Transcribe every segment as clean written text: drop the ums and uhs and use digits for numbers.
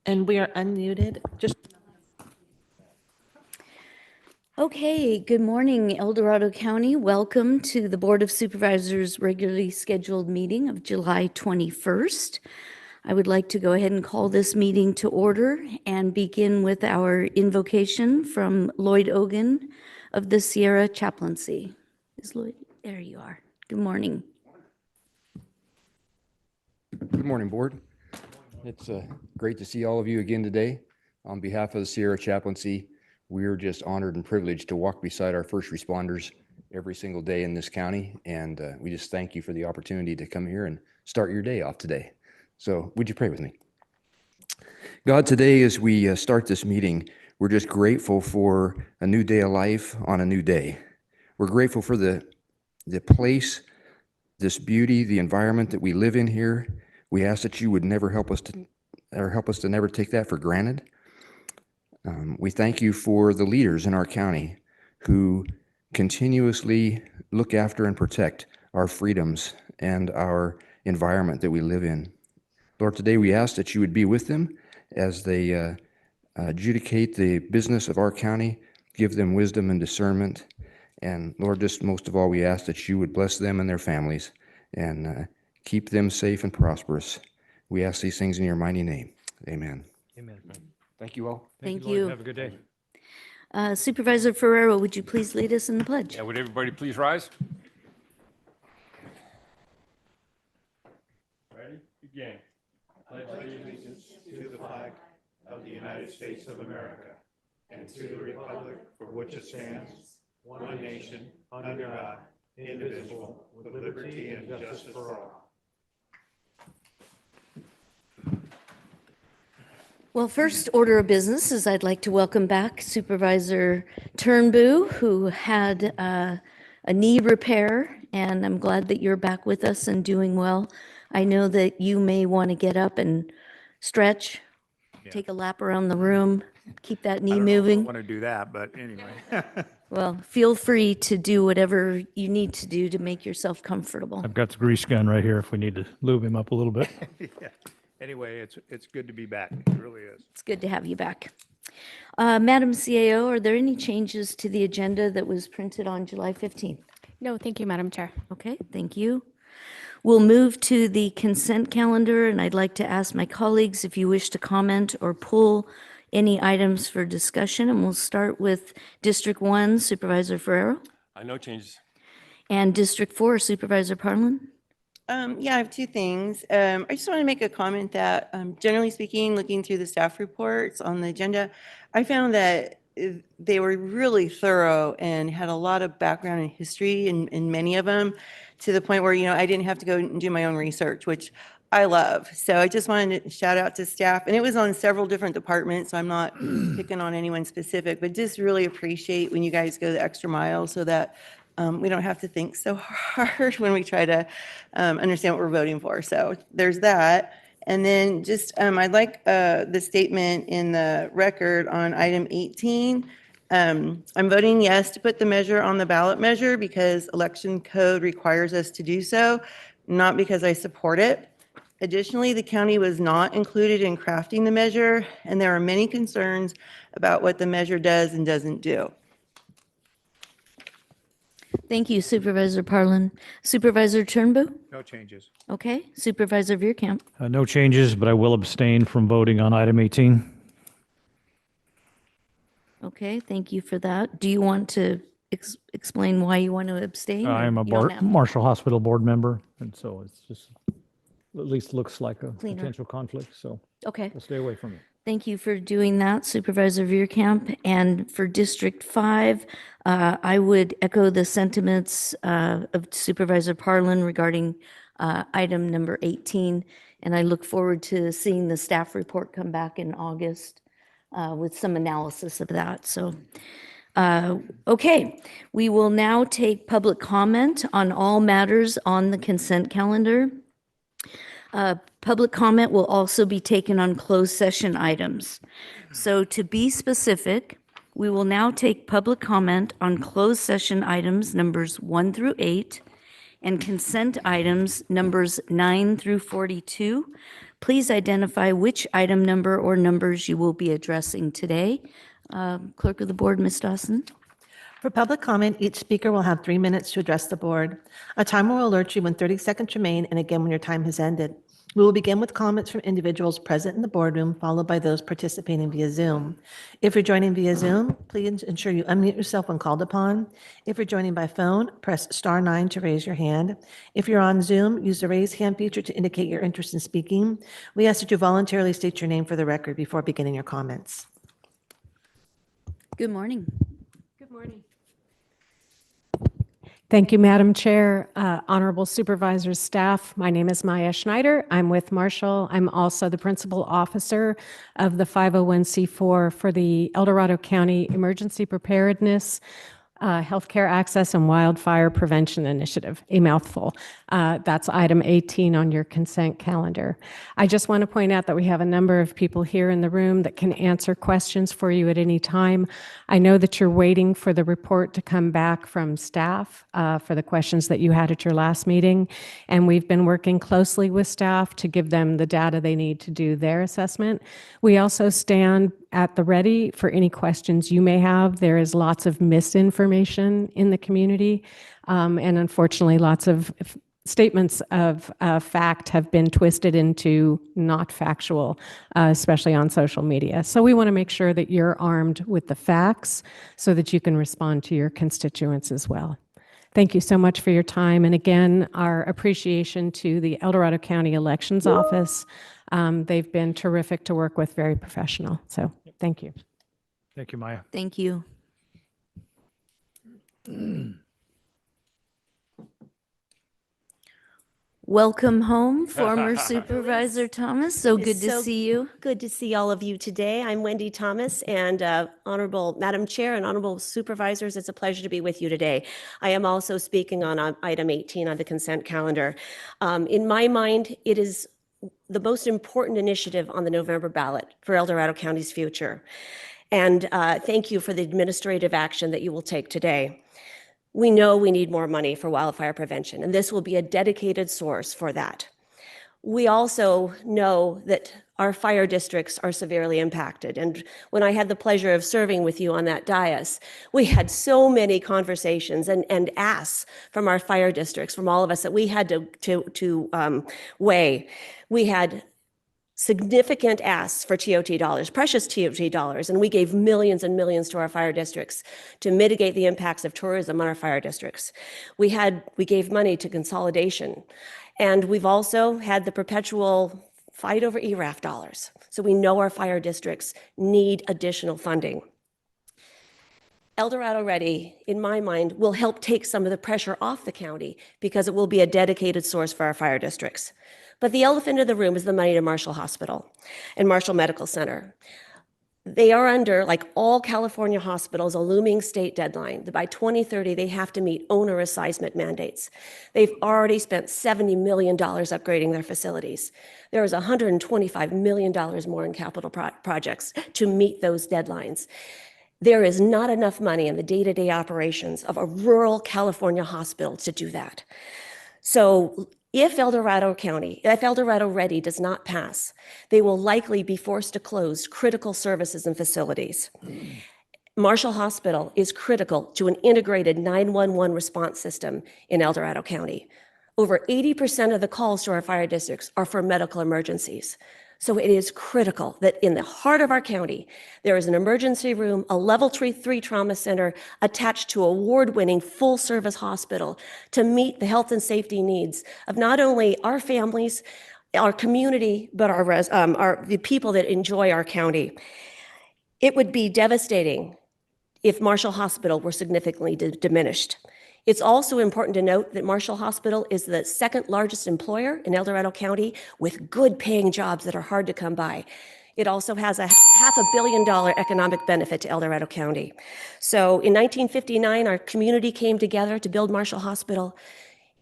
And we are unmuted. Just Okay, good morning, El Dorado County. Welcome to the Board of Supervisors regularly scheduled meeting of July 21st. I would like to go ahead and call this meeting to order and begin with our invocation from Lloyd Ogan of the Sierra Chaplaincy. Is Lloyd? There you are. Good morning. Good morning, Board. It's great to see all of you again today. On behalf of the Sierra Chaplaincy, we're just honored and privileged to walk beside our first responders every single day in this county, and we just thank you for the opportunity to come here and start your day off today. So would you pray with me? God, today as we start this meeting, we're just grateful for a new day of life on a new day. We're grateful for the place, this beauty, the environment that we live in here. We ask that you would never help us to never take that for granted. We thank you for the leaders in our county who continuously look after and protect our freedoms and our environment that we live in. Lord, today we ask that you would be with them as they adjudicate the business of our county, give them wisdom and discernment. And Lord, just most of all, we ask that you would bless them and their families and keep them safe and prosperous. We ask these things in your mighty name. Amen. Amen. Thank you all. Thank Lloyd. you. Have a good day. Supervisor Ferrero, would you please lead us in the pledge? Yeah, would everybody please rise? Ready? Begin. Pledge allegiance to the flag of the United States of America and to the republic for which it stands, one nation, under God, indivisible, with liberty and justice for all. Well, first order of business is I'd like to welcome back Supervisor Turnbull, who had a knee repair, and I'm glad that you're back with us and doing well. I know that you may want to get up and stretch, take a lap around the room, keep that knee I moving. want to do that, but anyway. Well, feel free to do whatever you need to do to make yourself comfortable. I've got the grease gun right here if we need to lube him up a little bit. Yeah. Anyway, it's good to be back. It really is. It's good to have you back. Madam CAO, are there any changes to the agenda that was printed on July 15th? No, thank you, Madam Chair. Okay, thank you. We'll move to the consent calendar, and I'd like to ask my colleagues if you wish to comment or pull any items for discussion, and we'll start with District 1, Supervisor Ferrero, No changes. and District 4, Supervisor Parlin. Yeah, I have two things. I just want to make a comment that, generally speaking, looking through the staff reports on the agenda, I found that they were really thorough and had a lot of background and history in many of them, to the point where, I didn't have to go and do my own research, which I love. So I just wanted to shout out to staff, and it was on several different departments, so I'm not picking on anyone specific, but just really appreciate when you guys go the extra mile so that we don't have to think so hard when we try to understand what we're voting for. So there's that. And then just, I'd like the statement in the record on item 18. I'm voting yes to put the measure on the ballot measure because election code requires us to do so, not because I support it. Additionally, the county was not included in crafting the measure, and there are many concerns about what the measure does and doesn't do. Thank you, Supervisor Parlin. Supervisor Turnbull? No changes. Okay, Supervisor Veerkamp? No changes, but I will abstain from voting on item 18. Okay, thank you for that. Do you want to explain why you want to abstain? I am a You don't have to. Marshall Hospital board member, and so it's just, at least looks like a Cleaner. potential conflict, so Okay. I'll stay away from it. Thank you for doing that, Supervisor Veerkamp. And for District 5, I would echo the sentiments of Supervisor Parlin regarding item number 18. And I look forward to seeing the staff report come back in August with some analysis of that. So, okay, we will now take public comment on all matters on the consent calendar. Public comment will also be taken on closed session items. So to be specific, we will now take public comment on closed session items numbers 1 through 8 and consent items numbers 9 through 42. Please identify which item number or numbers you will be addressing today. Clerk of the Board, Ms. Dawson. For public comment, each speaker will have 3 minutes to address the board. A timer will alert you when 30 seconds remain and again when your time has ended. We will begin with comments from individuals present in the boardroom, followed by those participating via Zoom. If you're joining via Zoom, please ensure you unmute yourself when called upon. If you're joining by phone, press *9 to raise your hand. If you're on Zoom, use the raise hand feature to indicate your interest in speaking. We ask that you voluntarily state your name for the record before beginning your comments. Good morning. Good morning. Thank you, Madam Chair, honorable supervisors, staff. My name is Maya Schneider. I'm with Marshall. I'm also the principal officer of the 501c4 for the El Dorado County Emergency Preparedness, Healthcare Access and Wildfire Prevention Initiative, a mouthful. That's item 18 on your consent calendar. I just want to point out that we have a number of people here in the room that can answer questions for you at any time. I know that you're waiting for the report to come back from staff for the questions that you had at your last meeting, and we've been working closely with staff to give them the data they need to do their assessment. We also stand at the ready for any questions you may have. There is lots of misinformation in the community, and unfortunately, lots of statements of fact have been twisted into not factual, especially on social media. So we want to make sure that you're armed with the facts so that you can respond to your constituents as well. Thank you so much for your time. And again, our appreciation to the El Dorado County Elections Office. They've been terrific to work with, very professional. So thank you. Thank you, Maya. Thank you. Welcome home, former Supervisor Thomas. So good to see you. Good to see all of you today. I'm Wendy Thomas, and Honorable Madam Chair and Honorable Supervisors, it's a pleasure to be with you today. I am also speaking on item 18 on the consent calendar. In my mind, it is the most important initiative on the November ballot for El Dorado County's future. And thank you for the administrative action that you will take today. We know we need more money for wildfire prevention, and this will be a dedicated source for that. We also know that our fire districts are severely impacted. And when I had the pleasure of serving with you on that dais, we had so many conversations and asks from our fire districts, from all of us, that we had to weigh. We had significant asks for TOT dollars, precious TOT dollars, and we gave millions and millions to our fire districts to mitigate the impacts of tourism on our fire districts. We gave money to consolidation, and we've also had the perpetual fight over ERAF dollars. So we know our fire districts need additional funding. El Dorado Ready, in my mind, will help take some of the pressure off the county because it will be a dedicated source for our fire districts. But the elephant in the room is the money to Marshall Hospital and Marshall Medical Center. They are under, like all California hospitals, a looming state deadline that by 2030 they have to meet onerous seismic mandates. They've already spent $70 million upgrading their facilities. There is $125 million more in capital projects to meet those deadlines. There is not enough money in the day-to-day operations of a rural California hospital to do that. So if El Dorado Ready does not pass, they will likely be forced to close critical services and facilities. Marshall Hospital is critical to an integrated 911 response system in El Dorado County. Over 80% of the calls to our fire districts are for medical emergencies. So it is critical that in the heart of our county, there is an emergency room, a level 3 trauma center attached to award-winning full-service hospital to meet the health and safety needs of not only our families, our community, but the people that enjoy our county. It would be devastating if Marshall Hospital were significantly diminished. It's also important to note that Marshall Hospital is the second largest employer in El Dorado County with good paying jobs that are hard to come by. It also has a $500 million economic benefit to El Dorado County. So in 1959, our community came together to build Marshall Hospital.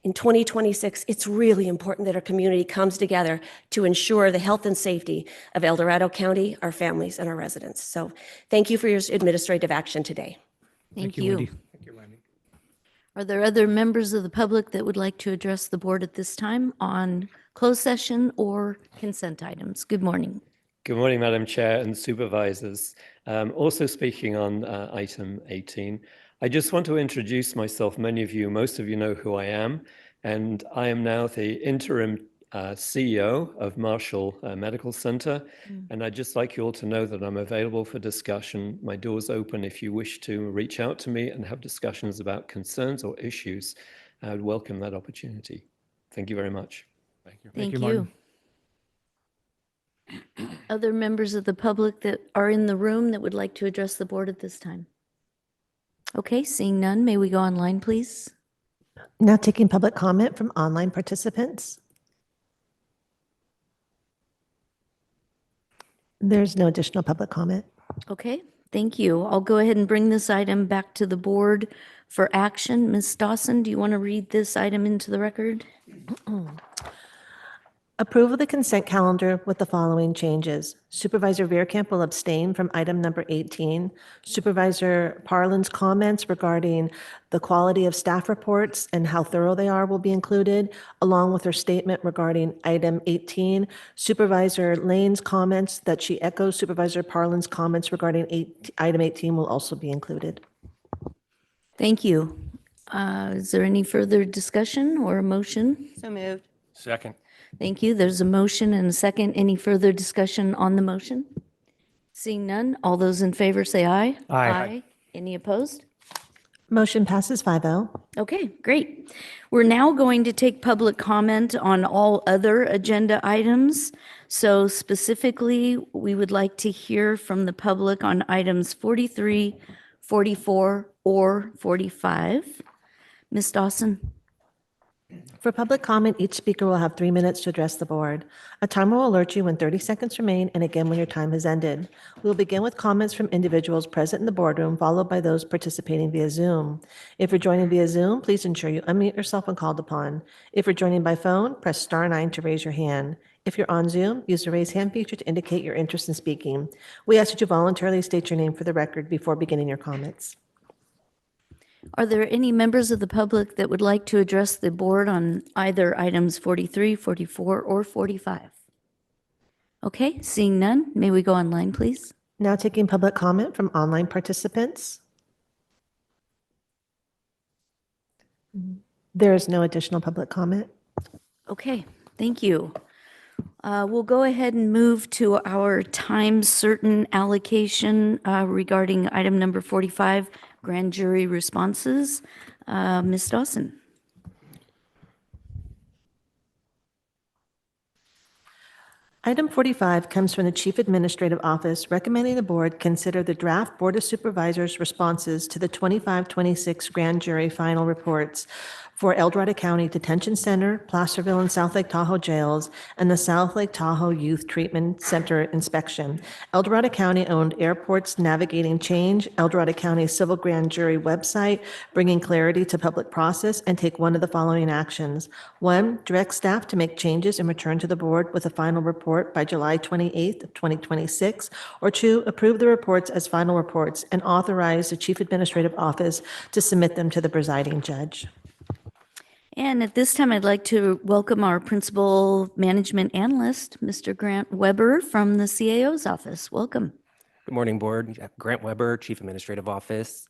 In 2026, it's really important that our community comes together to ensure the health and safety of El Dorado County, our families, and our residents. So thank you for your administrative action today. Thank you. Wendy. Thank you, Wendy. Are there other members of the public that would like to address the board at this time on closed session or consent items? Good morning. Good morning, Madam Chair and supervisors. Also speaking on item 18, I just want to introduce myself. Most of you know who I am, and I am now the interim CEO of Marshall Medical Center. And I'd just like you all to know that I'm available for discussion. My door's open if you wish to reach out to me and have discussions about concerns or issues. I would welcome that opportunity. Thank you very much. Thank you, you. Martin. Other members of the public that are in the room that would like to address the board at this time? Okay, seeing none, may we go online, please? Now taking public comment from online participants. There's no additional public comment. Okay, thank you. I'll go ahead and bring this item back to the board for action. Ms. Dawson, do you want to read this item into the record? Approve of the consent calendar with the following changes. Supervisor Veerkamp will abstain from item number 18. Supervisor Parlin's comments regarding the quality of staff reports and how thorough they are will be included, along with her statement regarding item 18. Supervisor Lane's comments that she echoes Supervisor Parlin's comments regarding item 18 will also be included. Thank you. Is there any further discussion or a motion? So moved. Second. Thank you. There's a motion and a second. Any further discussion on the motion? Seeing none, all those in favor say aye. Aye. Any opposed? Motion passes 5-0. Okay, great. We're now going to take public comment on all other agenda items. So specifically, we would like to hear from the public on items 43, 44, or 45. Ms. Dawson? For public comment, each speaker will have 3 minutes to address the board. A timer will alert you when 30 seconds remain and again when your time has ended. We will begin with comments from individuals present in the boardroom, followed by those participating via Zoom. If you're joining via Zoom, please ensure you unmute yourself when called upon. If you're joining by phone, press *9 to raise your hand. If you're on Zoom, use the raise hand feature to indicate your interest in speaking. We ask that you voluntarily state your name for the record before beginning your comments. Are there any members of the public that would like to address the board on either items 43, 44, or 45? Okay, seeing none, may we go online, please? Now taking public comment from online participants. There is no additional public comment. Okay, thank you. We'll go ahead and move to our time certain allocation regarding item number 45, grand jury responses. Ms. Dawson. Item 45 comes from the Chief Administrative Office recommending the board consider the draft Board of Supervisors responses to the 25-26 grand jury final reports for El Dorado County Detention Center, Placerville and South Lake Tahoe jails, and the South Lake Tahoe Youth Treatment Center inspection. El Dorado County-owned airports navigating change, El Dorado County Civil Grand Jury website bringing clarity to public process, and take one of the following actions. 1, direct staff to make changes and return to the board with a final report by July 28th of 2026. Or 2, approve the reports as final reports and authorize the Chief Administrative Office to submit them to the presiding judge. And at this time, I'd like to welcome our Principal Management Analyst, Mr. Grant Weber from the CAO's office. Welcome. Good morning, Board. Grant Weber, Chief Administrative Office.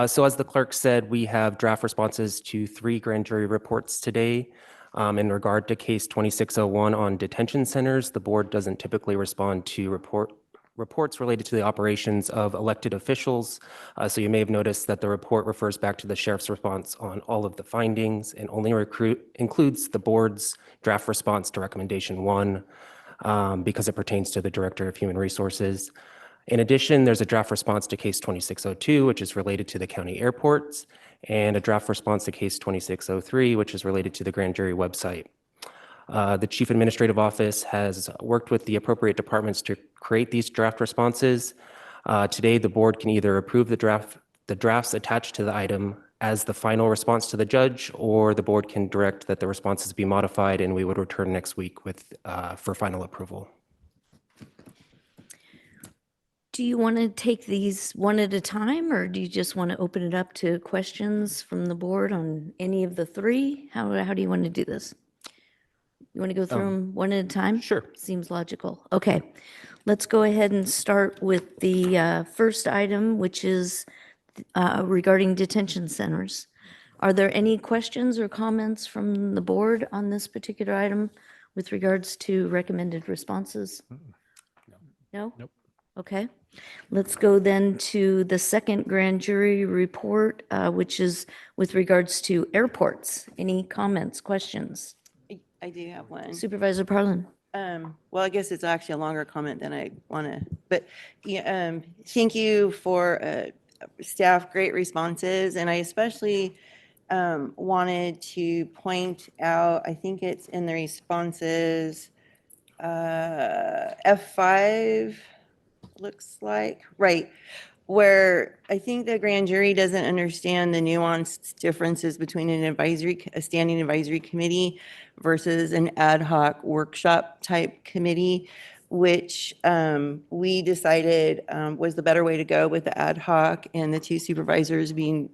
So as the clerk said, we have draft responses to 3 grand jury reports today. In regard to case 2601 on detention centers, the board doesn't typically respond to reports related to the operations of elected officials. So you may have noticed that the report refers back to the sheriff's response on all of the findings and only includes the board's draft response to recommendation 1 because it pertains to the Director of Human Resources. In addition, there's a draft response to case 2602, which is related to the county airports, and a draft response to case 2603, which is related to the grand jury website. The Chief Administrative Office has worked with the appropriate departments to create these draft responses. Today, the board can either approve the drafts attached to the item as the final response to the judge, or the board can direct that the responses be modified, and we would return next week for final approval. Do you want to take these one at a time, or do you just want to open it up to questions from the board on any of the three? How do you want to do this? You want to go through them one at a time? Sure. Seems logical. Okay. Let's go ahead and start with the first item, which is regarding detention centers. Are there any questions or comments from the board on this particular item with regards to recommended responses? No? Nope. Okay. Let's go then to the second grand jury report, which is with regards to airports. Any comments, questions? I do have one. Supervisor Parlin. Well, I guess it's actually a longer comment than I want to, but yeah, thank you for staff, great responses. And I especially wanted to point out, I think it's in the responses, F5 looks like, right, where I think the grand jury doesn't understand the nuanced differences between a standing advisory committee versus an ad hoc workshop type committee, which we decided was the better way to go with the ad hoc and the two supervisors being,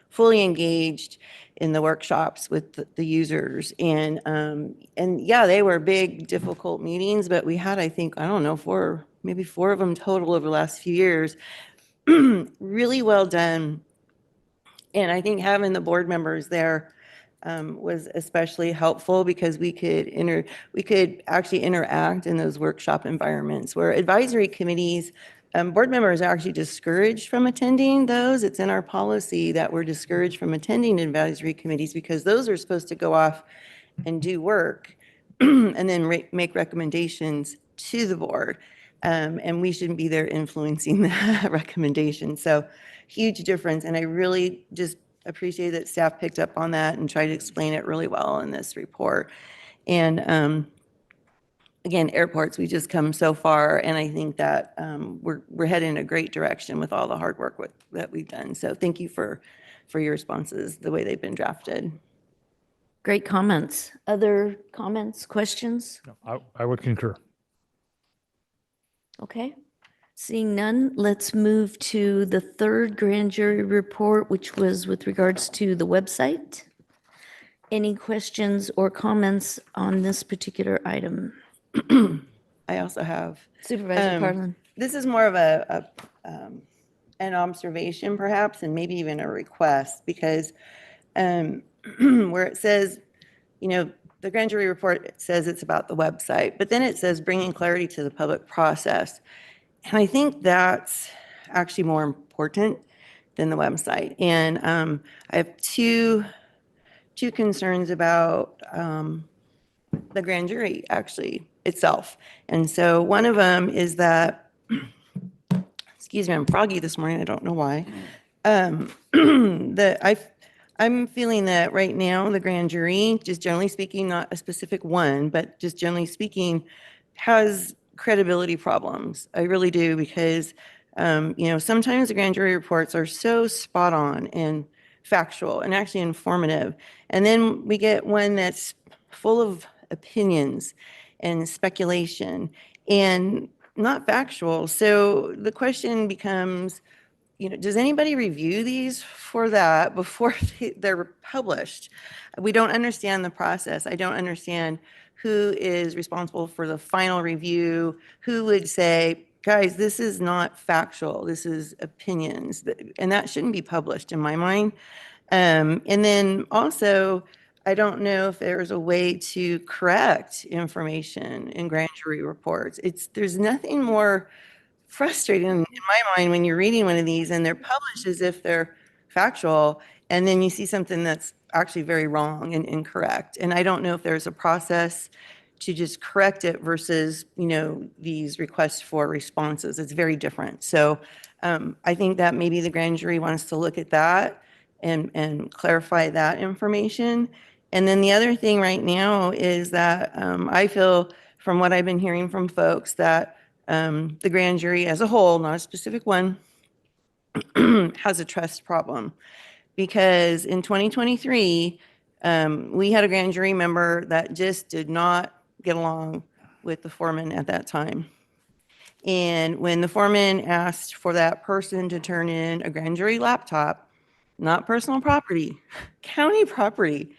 fully engaged in the workshops with the users. And yeah, they were big, difficult meetings, but we had, I think, I don't know, maybe four of them total over the last few years. Really well done. And I think having the board members there was especially helpful because we could actually interact in those workshop environments where advisory committees, board members are actually discouraged from attending those. It's in our policy that we're discouraged from attending advisory committees because those are supposed to go off and do work and then make recommendations to the board. And we shouldn't be there influencing that recommendation. So huge difference. And I really just appreciate that staff picked up on that and tried to explain it really well in this report. And again, airports, we just come so far. And I think that we're headed in a great direction with all the hard work that we've done. So thank you for your responses, the way they've been drafted. Great comments. Other comments, questions? No, I would concur. Okay. Seeing none, let's move to the third grand jury report, which was with regards to the website. Any questions or comments on this particular item? I also have. Supervisor Parlin. This is more of an observation perhaps, and maybe even a request, because where it says, the grand jury report says it's about the website, but then it says bringing clarity to the public process. And I think that's actually more important than the website. And I have two concerns about the grand jury actually itself. And so one of them is that, excuse me, I'm froggy this morning. I don't know why. I'm feeling that right now the grand jury, just generally speaking, not a specific one, but just generally speaking, has credibility problems. I really do, because sometimes the grand jury reports are so spot on and factual and actually informative, and then we get one that's full of opinions and speculation and not factual. So the question becomes, does anybody review these for that before they're published? We don't understand the process. I don't understand who is responsible for the final review, who would say, guys, this is not factual, this is opinions, and that shouldn't be published in my mind. And then also, I don't know if there's a way to correct information in grand jury reports. There's nothing more frustrating in my mind when you're reading one of these and they're published as if they're factual, and then you see something that's actually very wrong and incorrect. And I don't know if there's a process to just correct it versus, these requests for responses. It's very different. So I think that maybe the grand jury wants to look at that and clarify that information. And then the other thing right now is that I feel, from what I've been hearing from folks, that the grand jury as a whole, not a specific one, has a trust problem. Because in 2023, we had a grand jury member that just did not get along with the foreman at that time. And when the foreman asked for that person to turn in a grand jury laptop, not personal property, county property,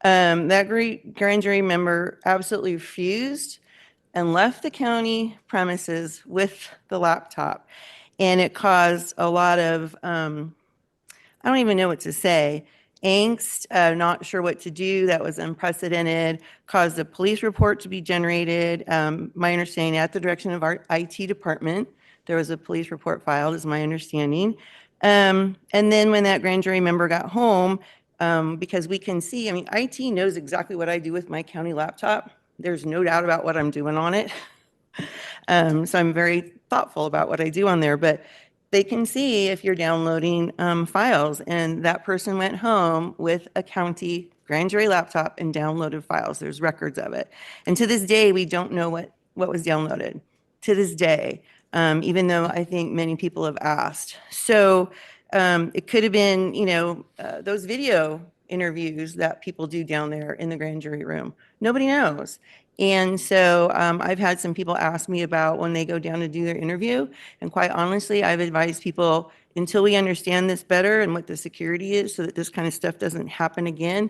that grand jury member absolutely refused and left the county premises with the laptop. And it caused a lot of, I don't even know what to say, angst, not sure what to do. That was unprecedented, caused a police report to be generated. My understanding, at the direction of our IT department, there was a police report filed, is my understanding. And then when that grand jury member got home, because we can see, I mean, IT knows exactly what I do with my county laptop. There's no doubt about what I'm doing on it. So I'm very thoughtful about what I do on there, but they can see if you're downloading files, and that person went home with a county grand jury laptop and downloaded files. There's records of it. And to this day, we don't know what was downloaded, to this day, even though I think many people have asked. So it could have been, those video interviews that people do down there in the grand jury room. Nobody knows. And so I've had some people ask me about when they go down to do their interview. And quite honestly, I've advised people, until we understand this better and what the security is so that this kind of stuff doesn't happen again,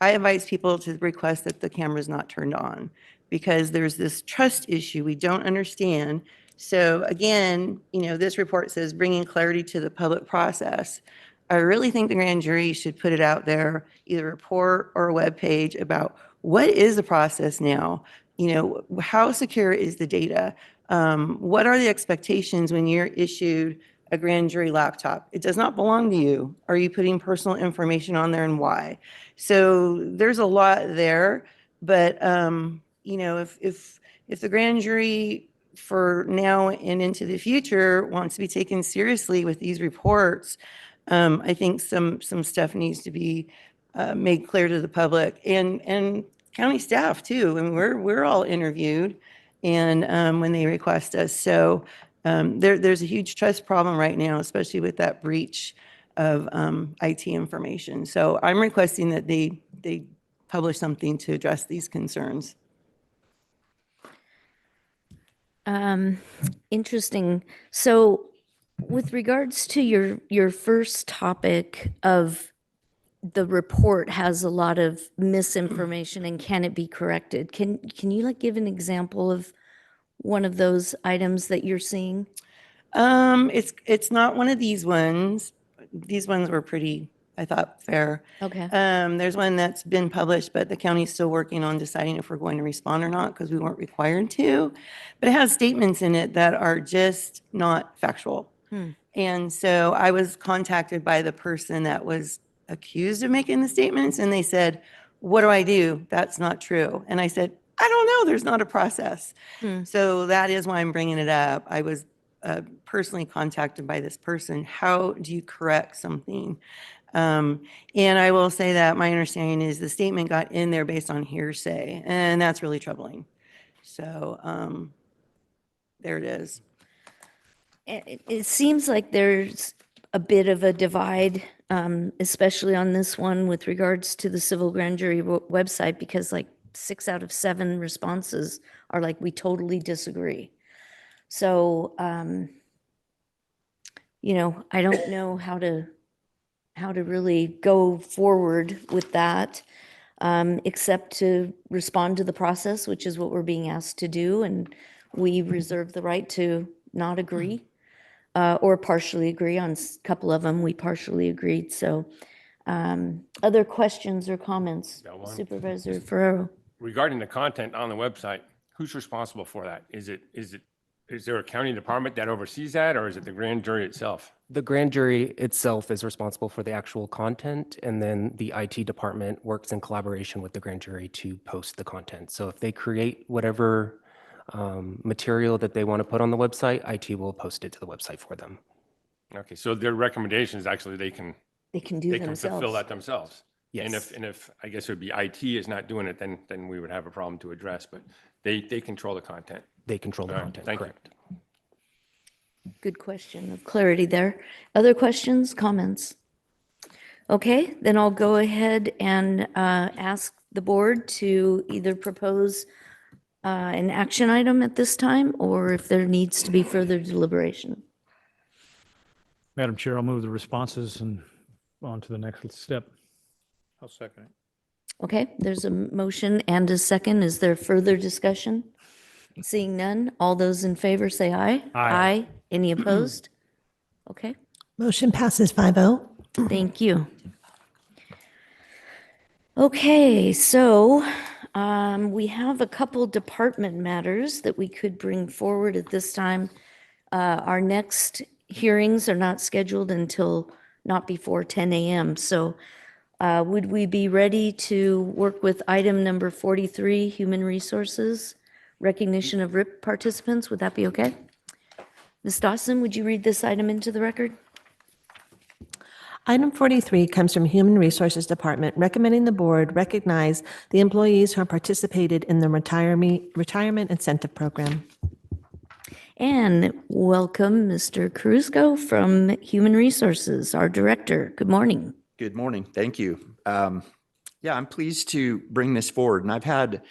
I advise people to request that the camera is not turned on, because there's this trust issue we don't understand. So again, this report says bringing clarity to the public process. I really think the grand jury should put it out there, either a report or a web page, about what is the process now? How secure is the data? What are the expectations when you're issued a grand jury laptop? It does not belong to you. Are you putting personal information on there, and why? So there's a lot there, but if the grand jury for now and into the future wants to be taken seriously with these reports, I think some stuff needs to be made clear to the public and county staff too. I mean, we're all interviewed, and when they request us. So there's a huge trust problem right now, especially with that breach of IT information. So I'm requesting that they publish something to address these concerns. Interesting. So with regards to your first topic of the report has a lot of misinformation and can it be corrected? Can you give an example of one of those items that you're seeing? It's not one of these ones. These ones were pretty, I thought, fair. Okay. There's one that's been published, but the county's still working on deciding if we're going to respond or not, because we weren't required to. But it has statements in it that are just not factual. And so I was contacted by the person that was accused of making the statements, and they said, "What do I do? That's not true." And I said, "I don't know. There's not a process." So that is why I'm bringing it up. I was personally contacted by this person. How do you correct something? And I will say that my understanding is the statement got in there based on hearsay, and that's really troubling. So there it is. It seems like there's a bit of a divide, especially on this one with regards to the civil grand jury website, because 6 out of 7 responses are we totally disagree. So, I don't know how to really go forward with that, except to respond to the process, which is what we're being asked to do. And we reserve the right to not agree or partially agree. On a couple of them, we partially agreed. So other questions or comments? Got one. Supervisor Ferrero. Regarding the content on the website, who's responsible for that? Is there a county department that oversees that, or is it the grand jury itself? The grand jury itself is responsible for the actual content, and then the IT department works in collaboration with the grand jury to post the content. So if they create whatever material that they want to put on the website, IT will post it to the website for them. Okay, so their recommendations, actually, they can do fulfill themselves. that themselves. Yes. And if I guess it would be IT is not doing it, then we would have a problem to address, but they control the content. They control the All right, content, thank you. correct. Good question of clarity there. Other questions, comments? Okay, then I'll go ahead and ask the board to either propose an action item at this time, or if there needs to be further deliberation. Madam Chair, I'll move the responses and on to the next step. I'll second it. Okay, there's a motion and a second. Is there further discussion? Seeing none, all those in favor say aye. Aye. Any opposed? Okay, Motion passes 5-0. thank you. Okay, so we have a couple department matters that we could bring forward at this time. Our next hearings are not scheduled until not before 10 a.m. So would we be ready to work with item number 43, Human Resources, recognition of RIP participants? Would that be okay? Ms. Dawson, would you read this item into the record? Item 43 comes from Human Resources Department, recommending the board recognize the employees who have participated in the retirement incentive program. And welcome, Mr. Cruzco from Human Resources, our director. Good morning. Good morning. Thank you. Yeah, I'm pleased to bring this forward. And I've had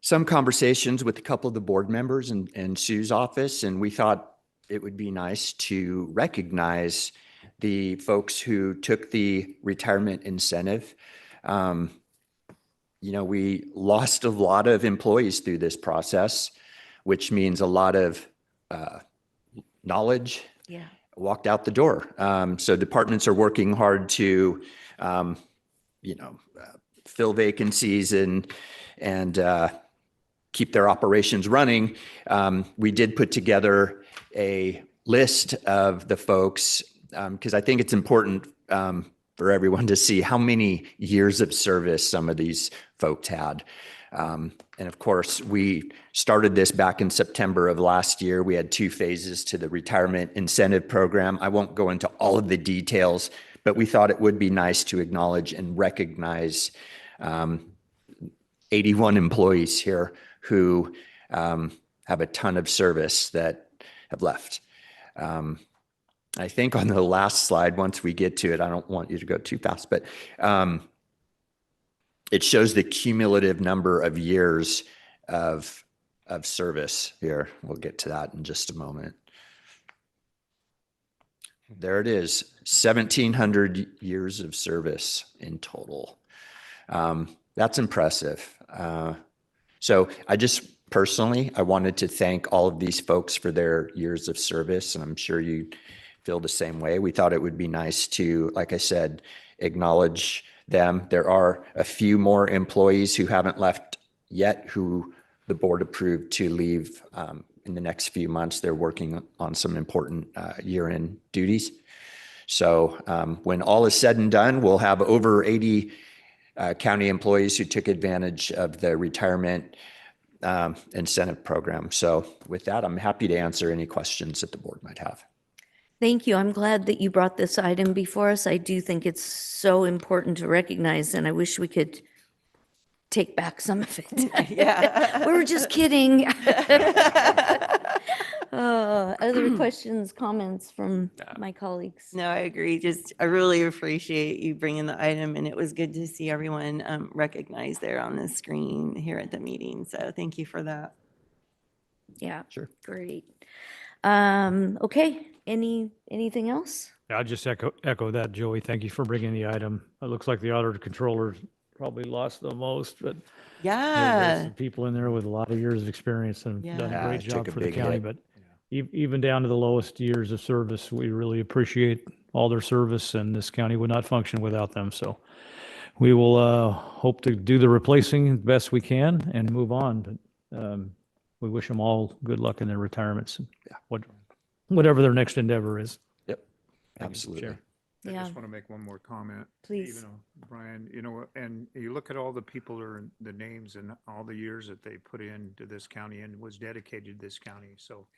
some conversations with a couple of the board members and Sue's office, and we thought it would be nice to recognize the folks who took the retirement incentive. We lost a lot of employees through this process, which means a lot of knowledge walked out the door. So departments are working hard to, fill vacancies and keep their operations running. We did put together a list of the folks because I think it's important for everyone to see how many years of service some of these folks had. And of course, we started this back in September of last year. We had 2 phases to the retirement incentive program. I won't go into all of the details, but we thought it would be nice to acknowledge and recognize 81 employees here who have a ton of service that have left. I think on the last slide, once we get to it, I don't want you to go too fast, but it shows the cumulative number of years of service here. We'll get to that in just a moment. There it is, 1,700 years of service in total. That's impressive. So I just personally, I wanted to thank all of these folks for their years of service, and I'm sure you feel the same way. We thought it would be nice to, like I said, acknowledge them. There are a few more employees who haven't left yet who the board approved to leave in the next few months. They're working on some important year-end duties. So when all is said and done, we'll have over 80 county employees who took advantage of the retirement incentive program. So with that, I'm happy to answer any questions that the board might have. Thank you. I'm glad that you brought this item before us. I do think it's so important to recognize, and I wish we could take back some of it. Yeah. We were just kidding. Other questions, comments from my colleagues? No, I agree. I really appreciate you bringing the item, and it was good to see everyone recognized there on the screen here at the meeting. So thank you for that. Yeah, Sure. great. Okay, anything else? I'll just echo that, Joey. Thank you for bringing the item. It looks like the auditor controller probably lost the most, but there's Yeah. some people in there with a lot of years of experience and done Yeah. a great Took job a for the big county. hit. But even down to the lowest years of service, we really appreciate all their service, and this county would not function without them. So we will hope to do the replacing best we can and move on. But we wish them all good luck in their retirements, and whatever their next endeavor is. Yep, Thank you, absolutely. Chair. I Yeah. just want to make one more comment. Please. Brian, and you look at all the people or the names and all the years that they put into this county and was dedicated to this county. So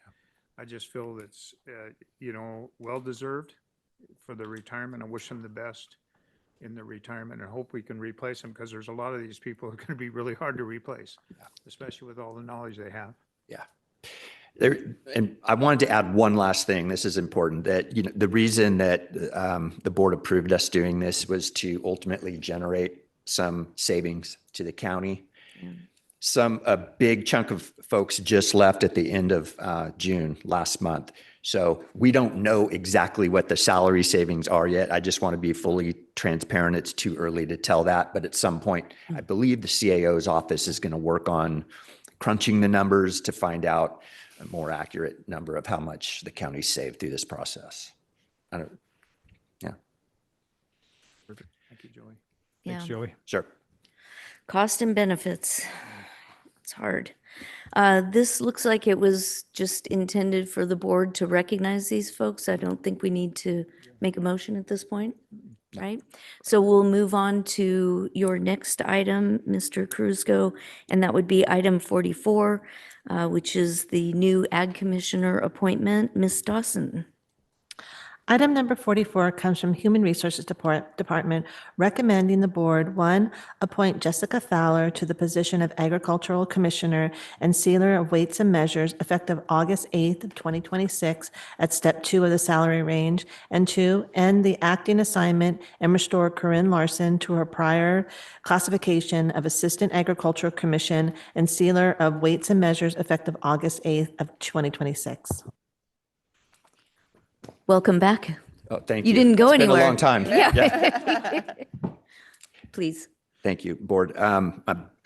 I just feel it's, well-deserved for the retirement. I wish them the best in their retirement and hope we can replace them because there's a lot of these people who are going to be really hard to replace, especially with all the knowledge they have. Yeah. And I wanted to add one last thing. This is important, that the reason that the board approved us doing this was to ultimately generate some savings to the county. a big chunk of folks just left at the end of June last month. So we don't know exactly what the salary savings are yet. I just want to be fully transparent. It's too early to tell that. But at some point, I believe the CAO's office is going to work on crunching the numbers to find out a more accurate number of how much the county saved through this process. Yeah. Perfect. Thank you, Joey. Yeah. Thanks, Joey. Sure. Cost and benefits. It's hard. This looks like it was just intended for the board to recognize these folks. I don't think we need to make a motion at this point, right? So we'll move on to your next item, Mr. Kruzko, and that would be item 44, which is the new Ag Commissioner appointment. Ms. Dawson. Item number 44 comes from Human Resources Department, recommending the board, 1, appoint Jessica Fowler to the position of Agricultural Commissioner and Sealer of Weights and Measures effective August 8th, 2026 at step 2 of the salary range, and 2, end the acting assignment and restore Corinne Larson to her prior classification of Assistant Agricultural Commission and Sealer of Weights and Measures effective August 8th of 2026. Welcome back. Oh, thank you. You didn't go It's anywhere. been a long time. Yeah. Please. Thank you, Board.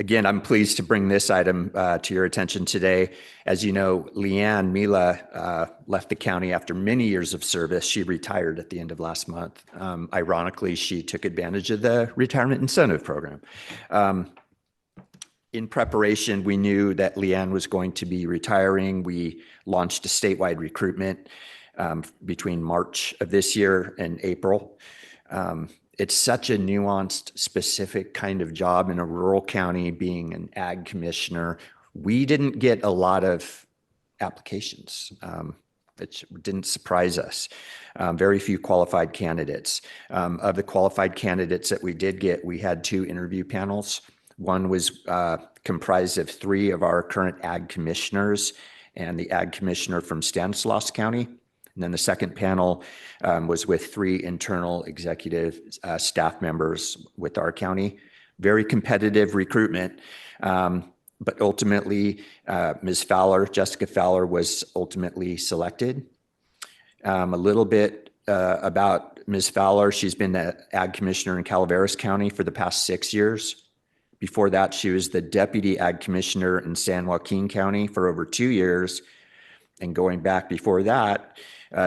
Again, I'm pleased to bring this item to your attention today. As you know, Leanne Mila left the county after many years of service. She retired at the end of last month. Ironically, she took advantage of the retirement incentive program. In preparation, we knew that Leanne was going to be retiring. We launched a statewide recruitment between March of this year and April. It's such a nuanced, specific kind of job in a rural county, being an ag commissioner. We didn't get a lot of applications. It didn't surprise us. Very few qualified candidates. Of the qualified candidates that we did get, we had 2 interview panels. One was comprised of 3 of our current ag commissioners and the ag commissioner from Stanislaus County. And then the second panel was with 3 internal executive staff members with our county. Very competitive recruitment, but ultimately Ms. Fowler, Jessica Fowler, was ultimately selected. A little bit about Ms. Fowler. She's been the ag commissioner in Calaveras County for the past 6 years. Before that, she was the deputy ag commissioner in San Joaquin County for over 2 years. And going back before that,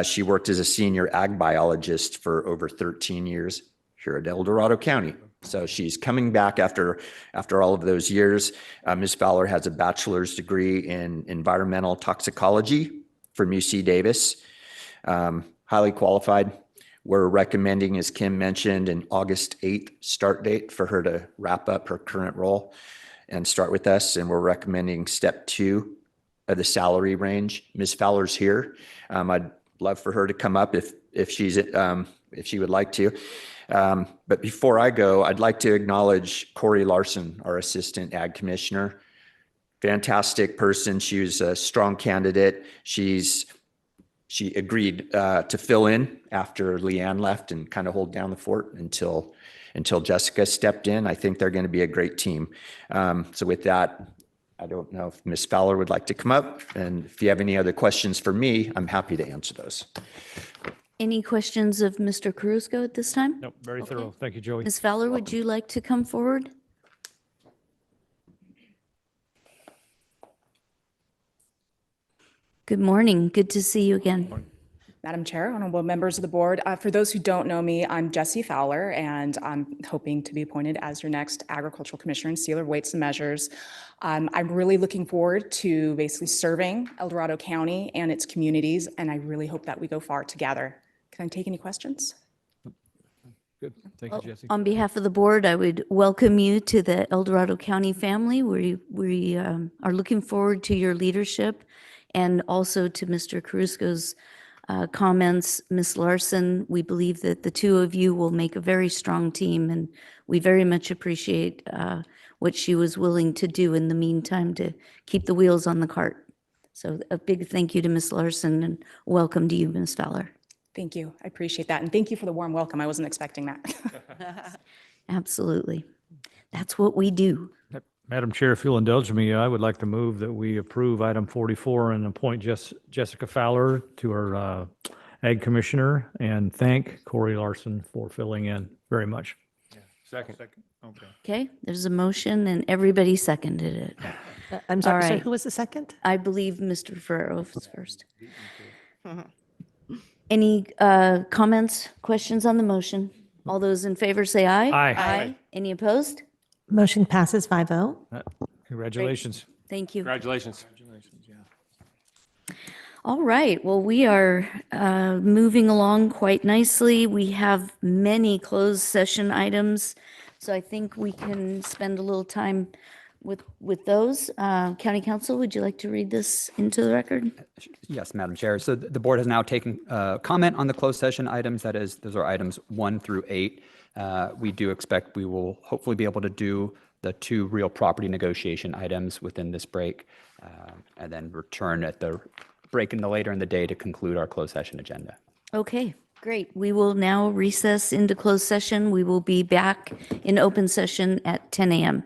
she worked as a senior ag biologist for over 13 years here at El Dorado County. So she's coming back after all of those years. Ms. Fowler has a bachelor's degree in environmental toxicology from UC Davis. Highly qualified. We're recommending, as Kim mentioned, an August 8th start date for her to wrap up her current role and start with us. And we're recommending step 2 of the salary range. Ms. Fowler's here. I'd love for her to come up if she would like to. But before I go, I'd like to acknowledge Corey Larson, our Assistant Ag Commissioner. Fantastic person. She was a strong candidate. She agreed to fill in after Leanne left and kind of hold down the fort until Jessica stepped in. I think they're going to be a great team. So with that, I don't know if Ms. Fowler would like to come up, and if you have any other questions for me, I'm happy to answer those. Any questions of Mr. Kruzko at this time? Nope, very thorough. Thank you, Joey. Ms. Fowler, would you like to come forward? Good morning. Good to see you again. Madam Chair, honorable members of the board. For those who don't know me, I'm Jessie Fowler, and I'm hoping to be appointed as your next Agricultural Commissioner and Sealer of Weights and Measures. I'm really looking forward to basically serving El Dorado County and its communities, and I really hope that we go far together. Can I take any questions? Good. Thank you, Jesse. On behalf of the board, I would welcome you to the El Dorado County family. We are looking forward to your leadership and also to Mr. Kruzko's comments. Ms. Larson, we believe that the 2 of you will make a very strong team, and we very much appreciate what she was willing to do in the meantime to keep the wheels on the cart. So a big thank you to Ms. Larson, and welcome to you, Ms. Fowler. Thank you. I appreciate that. And thank you for the warm welcome. I wasn't expecting that. Absolutely. That's what we do. Madam Chair, if you'll indulge me, I would like to move that we approve item 44 and appoint Jessica Fowler to our Ag Commissioner and thank Corey Larson for filling in very much. Second. Okay. Okay, there's a motion and everybody seconded it. I'm sorry, All so right. who was the second? I believe Mr. Ferrero was first. Any comments, questions on the motion? All those in favor say aye. Aye. Aye. Any opposed? Motion passes 5-0. Congratulations. Thank you. Congratulations. All right, well, we are moving along quite nicely. We have many closed session items, so I think we can spend a little time with those. County Council, would you like to read this into the record? Yes, Madam Chair. So the board has now taken comment on the closed session items. That is, those are items 1 through 8. We do expect we will hopefully be able to do the 2 real property negotiation items within this break, and then return at the break later in the day to conclude our closed session agenda. Okay, great. We will now recess into closed session. We will be back in open session at 10 a.m.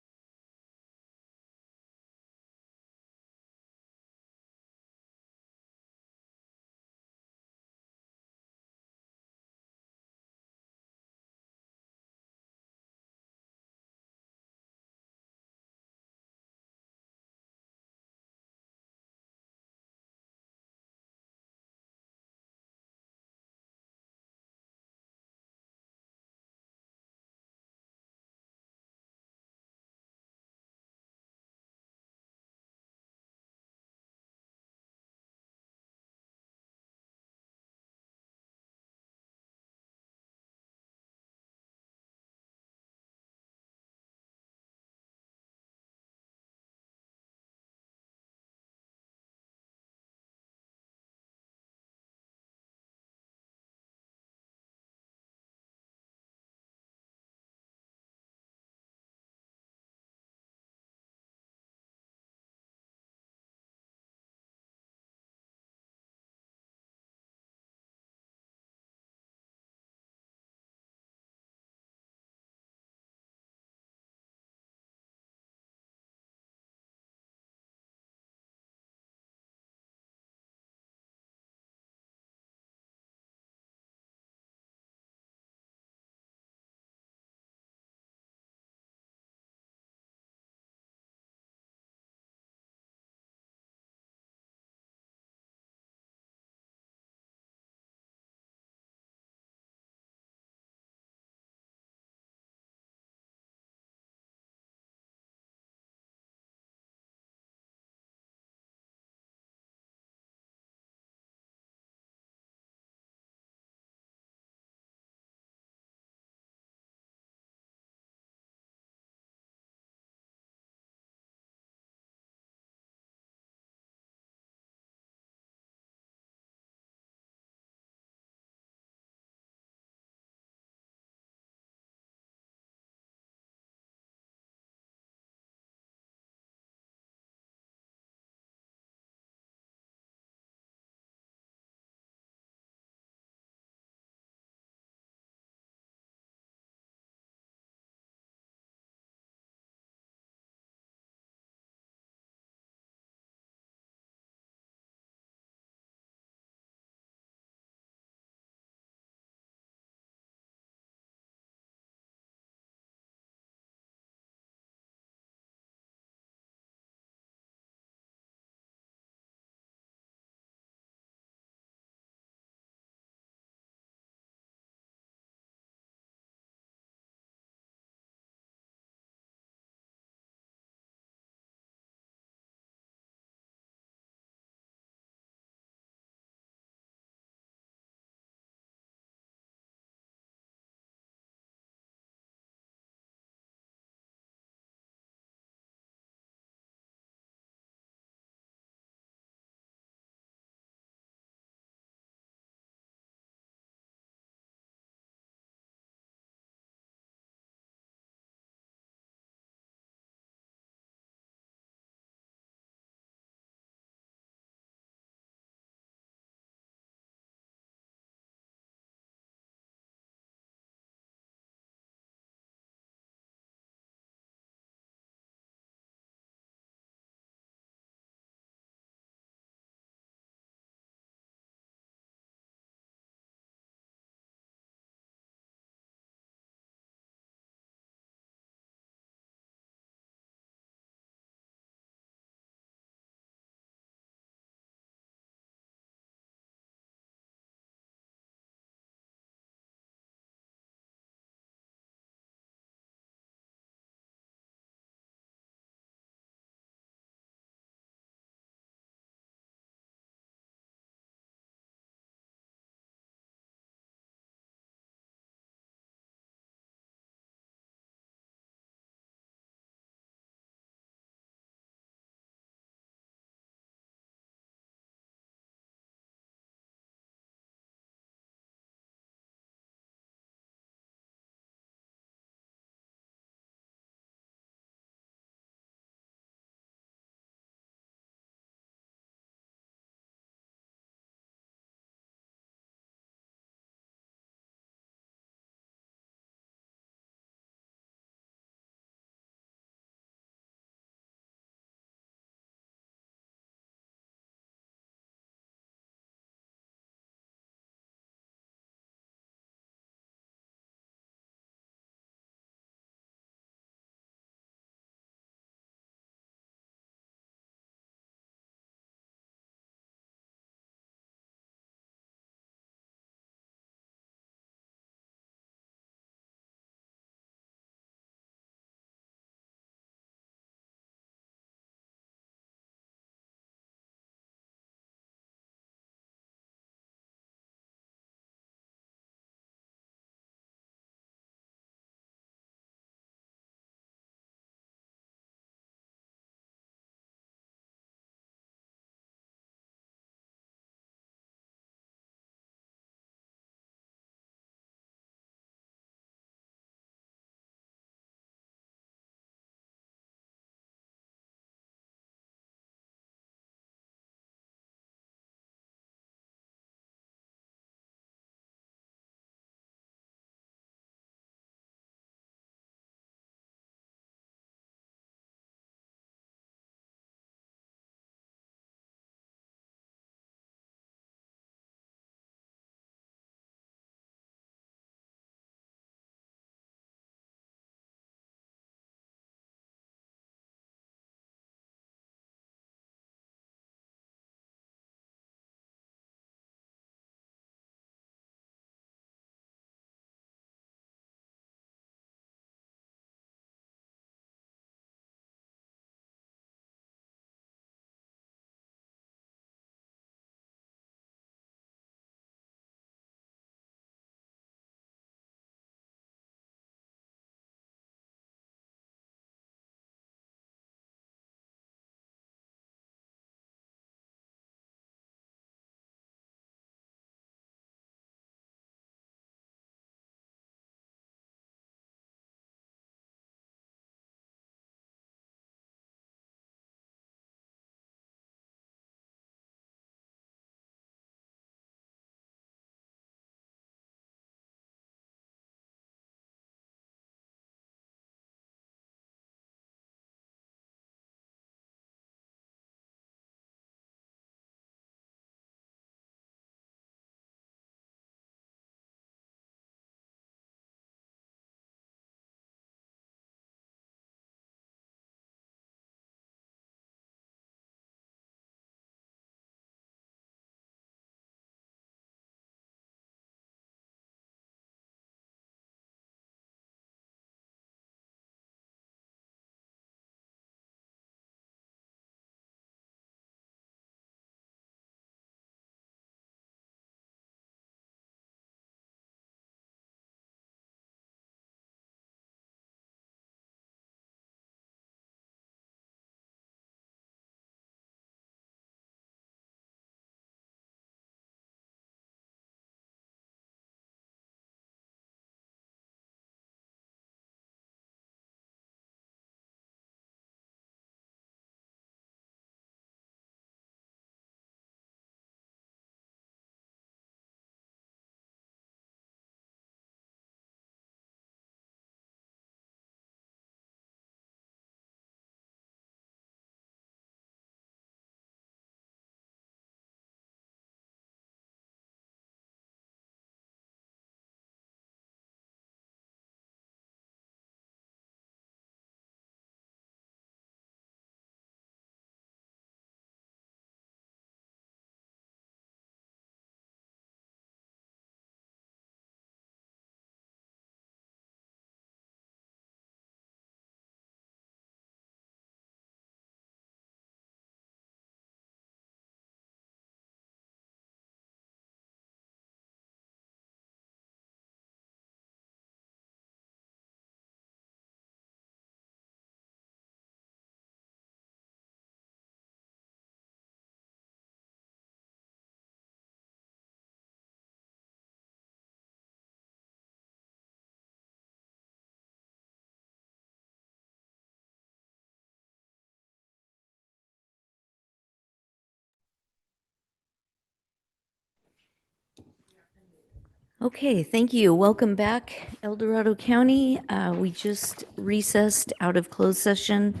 Okay, thank you. Welcome back, El Dorado County. We just recessed out of closed session.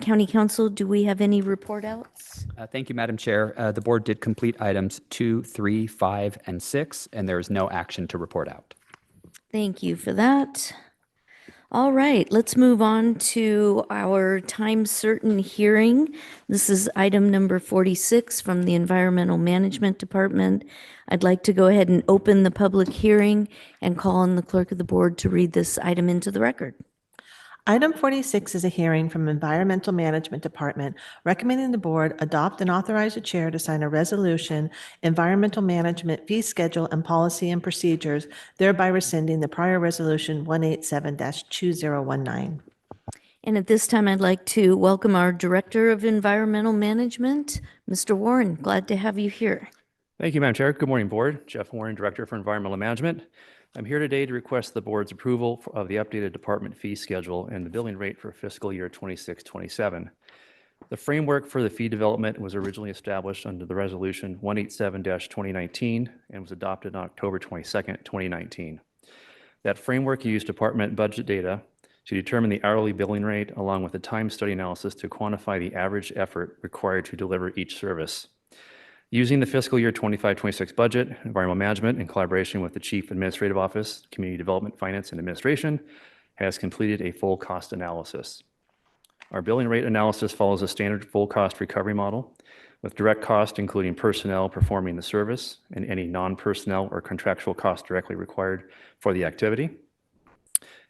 County Council, do we have any report outs? Thank you, Madam Chair. The board did complete items 2, 3, 5, and 6, and there is no action to report out. Thank you for that. All right, let's move on to our time certain hearing. This is item number 46 from the Environmental Management Department. I'd like to go ahead and open the public hearing and call on the clerk of the board to read this item into the record. Item 46 is a hearing from Environmental Management Department recommending the board adopt and authorize the chair to sign a resolution, environmental management fee schedule and policy and procedures, thereby rescinding the prior resolution 187-2019. And at this time, I'd like to welcome our Director of Environmental Management, Mr. Warren. Glad to have you here. Thank you, Madam Chair. Good morning, Board. Jeff Warren, Director for Environmental Management. I'm here today to request the Board's approval of the updated department fee schedule and the billing rate for fiscal year 26-27. The framework for the fee development was originally established under the Resolution 187-2019 and was adopted on October 22nd, 2019. That framework used department budget data to determine the hourly billing rate along with a time study analysis to quantify the average effort required to deliver each service. Using the fiscal year 25-26 budget, Environmental Management, in collaboration with the Chief Administrative Office, Community Development, Finance, and Administration, has completed a full cost analysis. Our billing rate analysis follows a standard full cost recovery model, with direct cost including personnel performing the service and any non-personnel or contractual cost directly required for the activity,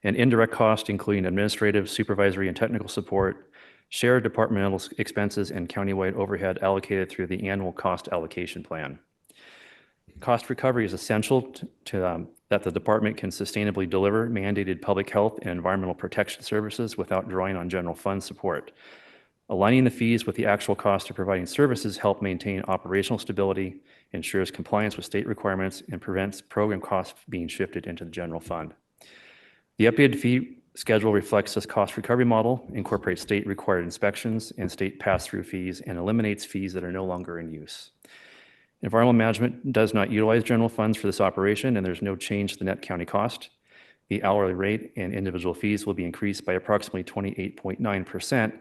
and indirect cost including administrative, supervisory, and technical support, shared departmental expenses, and countywide overhead allocated through the annual cost allocation plan. Cost recovery is essential to that the department can sustainably deliver mandated public health and environmental protection services without drawing on general fund support. Aligning the fees with the actual cost of providing services help maintain operational stability, ensures compliance with state requirements, and prevents program costs being shifted into the general fund. The updated fee schedule reflects this cost recovery model, incorporates state required inspections and state pass-through fees, and eliminates fees that are no longer in use. Environmental Management does not utilize general funds for this operation, and there's no change to the net county cost. The hourly rate and individual fees will be increased by approximately 28.9%,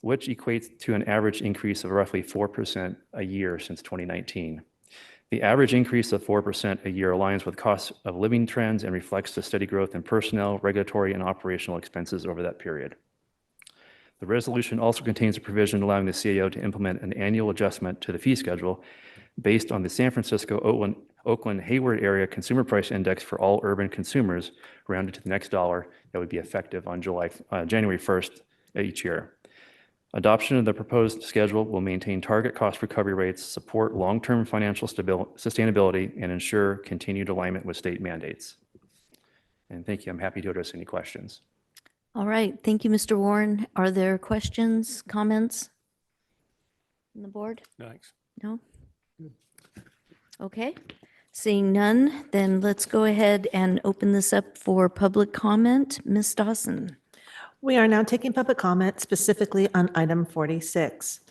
which equates to an average increase of roughly 4% a year since 2019. The average increase of 4% a year aligns with cost of living trends and reflects the steady growth in personnel, regulatory, and operational expenses over that period. The resolution also contains a provision allowing the CAO to implement an annual adjustment to the fee schedule based on the San Francisco, Oakland, Hayward area consumer price index for all urban consumers, rounded to the next dollar, that would be effective on January 1st each year. Adoption of the proposed schedule will maintain target cost recovery rates, support long-term financial sustainability, and ensure continued alignment with state mandates. And thank you. I'm happy to address any questions. All right, thank you, Mr. Warren. Are there questions, comments from the board? Thanks. No? Okay, seeing none, then let's go ahead and open this up for public comment. Ms. Dawson. We are now taking public comment specifically on item 46.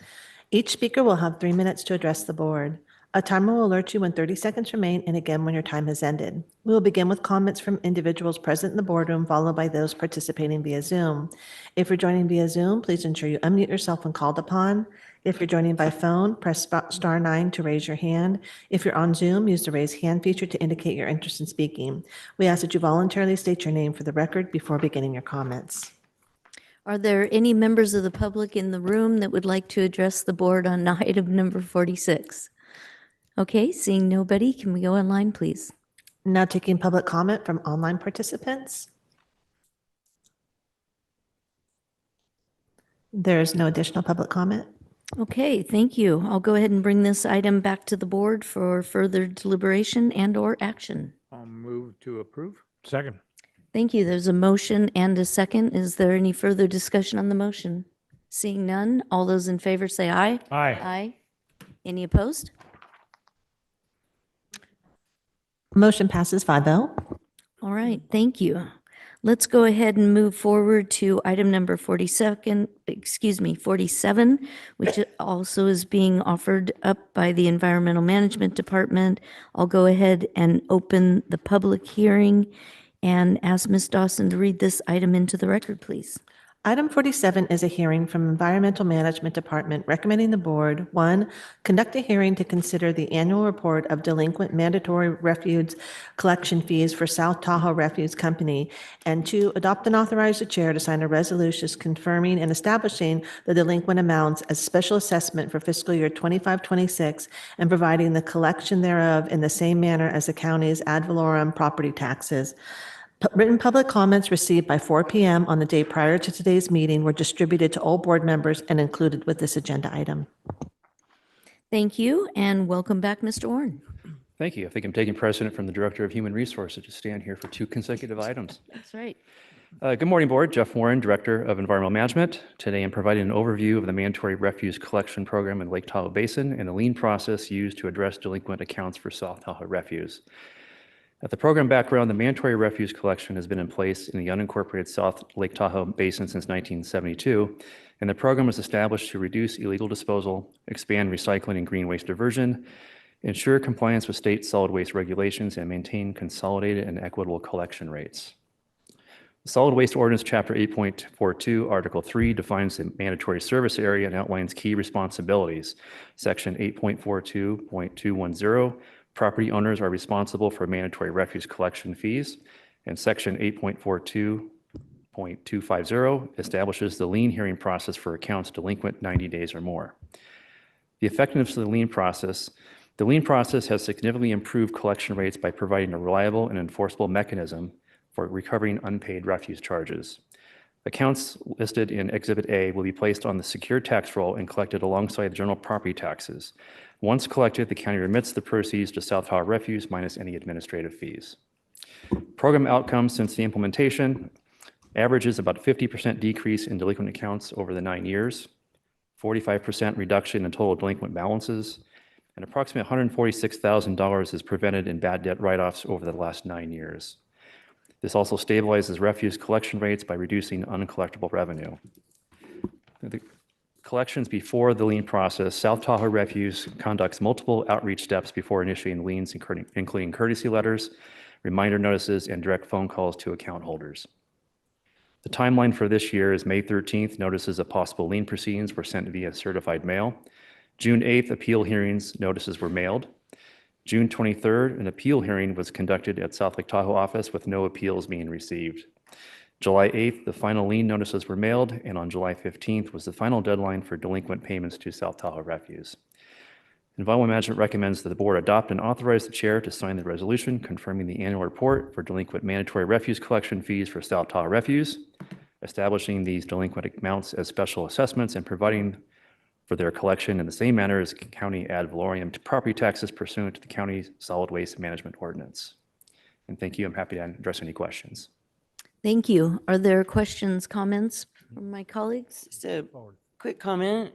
Each speaker will have 3 minutes to address the board. A timer will alert you when 30 seconds remain and again when your time has ended. We will begin with comments from individuals present in the boardroom, followed by those participating via Zoom. If you're joining via Zoom, please ensure you unmute yourself when called upon. If you're joining by phone, press *9 to raise your hand. If you're on Zoom, use the raise hand feature to indicate your interest in speaking. We ask that you voluntarily state your name for the record before beginning your comments. Are there any members of the public in the room that would like to address the board on item number 46? Okay, seeing nobody, can we go online, please? Now taking public comment from online participants. There is no additional public comment. Okay, thank you. I'll go ahead and bring this item back to the board for further deliberation and/or action. I'll move to approve. Second. Thank you. There's a motion and a second. Is there any further discussion on the motion? Seeing none, all those in favor say aye. Aye. Aye. Any opposed? Motion passes 5-0. All right, thank you. Let's go ahead and move forward to item number 47, which also is being offered up by the Environmental Management Department. I'll go ahead and open the public hearing and ask Ms. Dawson to read this item into the record, please. Item 47 is a hearing from Environmental Management Department recommending the board, 1, conduct a hearing to consider the annual report of delinquent mandatory refuse collection fees for South Tahoe Refuse Company, and 2, adopt and authorize the chair to sign a resolution confirming and establishing the delinquent amounts as special assessment for fiscal year 25-26 and providing the collection thereof in the same manner as the county's ad valorem property taxes. Written public comments received by 4 p.m. on the day prior to today's meeting were distributed to all board members and included with this agenda item. Thank you, and welcome back, Mr. Warren. Thank you. I think I'm taking precedent from the Director of Human Resources to stand here for 2 consecutive items. That's right. Good morning, Board. Jeff Warren, Director of Environmental Management. Today I'm providing an overview of the mandatory refuse collection program in Lake Tahoe Basin and the lien process used to address delinquent accounts for South Tahoe Refuse. At the program background, the mandatory refuse collection has been in place in the unincorporated South Lake Tahoe Basin since 1972, and the program was established to reduce illegal disposal, expand recycling and green waste diversion, ensure compliance with state solid waste regulations, and maintain consolidated and equitable collection rates. The Solid Waste Ordinance, Chapter 8.42, Article 3 defines the mandatory service area and outlines key responsibilities. Section 8.42.210, property owners are responsible for mandatory refuse collection fees, and Section 8.42.250 establishes the lien hearing process for accounts delinquent 90 days or more. The effectiveness of the lien process has significantly improved collection rates by providing a reliable and enforceable mechanism for recovering unpaid refuse charges. Accounts listed in Exhibit A will be placed on the secure tax roll and collected alongside the general property taxes. Once collected, the county remits the proceeds to South Tahoe Refuse minus any administrative fees. Program outcomes since the implementation averages about 50% decrease in delinquent accounts over the 9 years, 45% reduction in total delinquent balances, and approximately $146,000 is prevented in bad debt write-offs over the last 9 years. This also stabilizes refuse collection rates by reducing uncollectible revenue. The collections before the lien process, South Tahoe Refuse conducts multiple outreach steps before initiating liens, including courtesy letters, reminder notices, and direct phone calls to account holders. The timeline for this year is May 13th. Notices of possible lien proceedings were sent via certified mail. June 8th, appeal hearings notices were mailed. June 23rd, an appeal hearing was conducted at South Lake Tahoe office with no appeals being received. July 8th, the final lien notices were mailed, and on July 15th was the final deadline for delinquent payments to South Tahoe Refuse. Environmental Management recommends that the board adopt and authorize the chair to sign the resolution confirming the annual report for delinquent mandatory refuse collection fees for South Tahoe Refuse, establishing these delinquent amounts as special assessments and providing for their collection in the same manner as county ad valorem to property taxes pursuant to the county's solid waste management ordinance. And thank you. I'm happy to address any questions. Thank you. Are there questions, comments from my colleagues? Just a quick comment.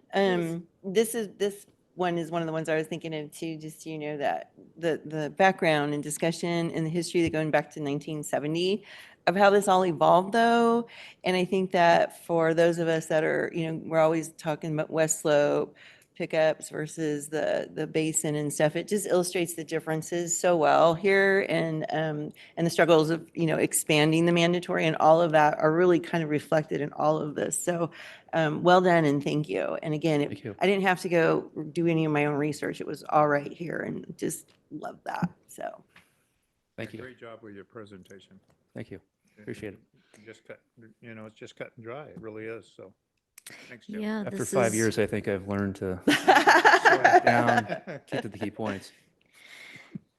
This one is one of the ones I was thinking of too, just so you know that the background and discussion and the history that going back to 1970 of how this all evolved though. And I think that for those of us that are, we're always talking about West Slope pickups versus the basin and stuff. It just illustrates the differences so well here, and the struggles of expanding the mandatory and all of that are really kind of reflected in all of this. So well done and thank you. And again, I didn't have to go do any of my own research. It was all right here, and just love that. So thank you. Great job with your presentation. Thank you. Appreciate it. Just cut, it's just cut and dry. It really is. So thanks, Jim. Yeah, After this 5 is- years, I think I've learned to slow it down, keep to the key points.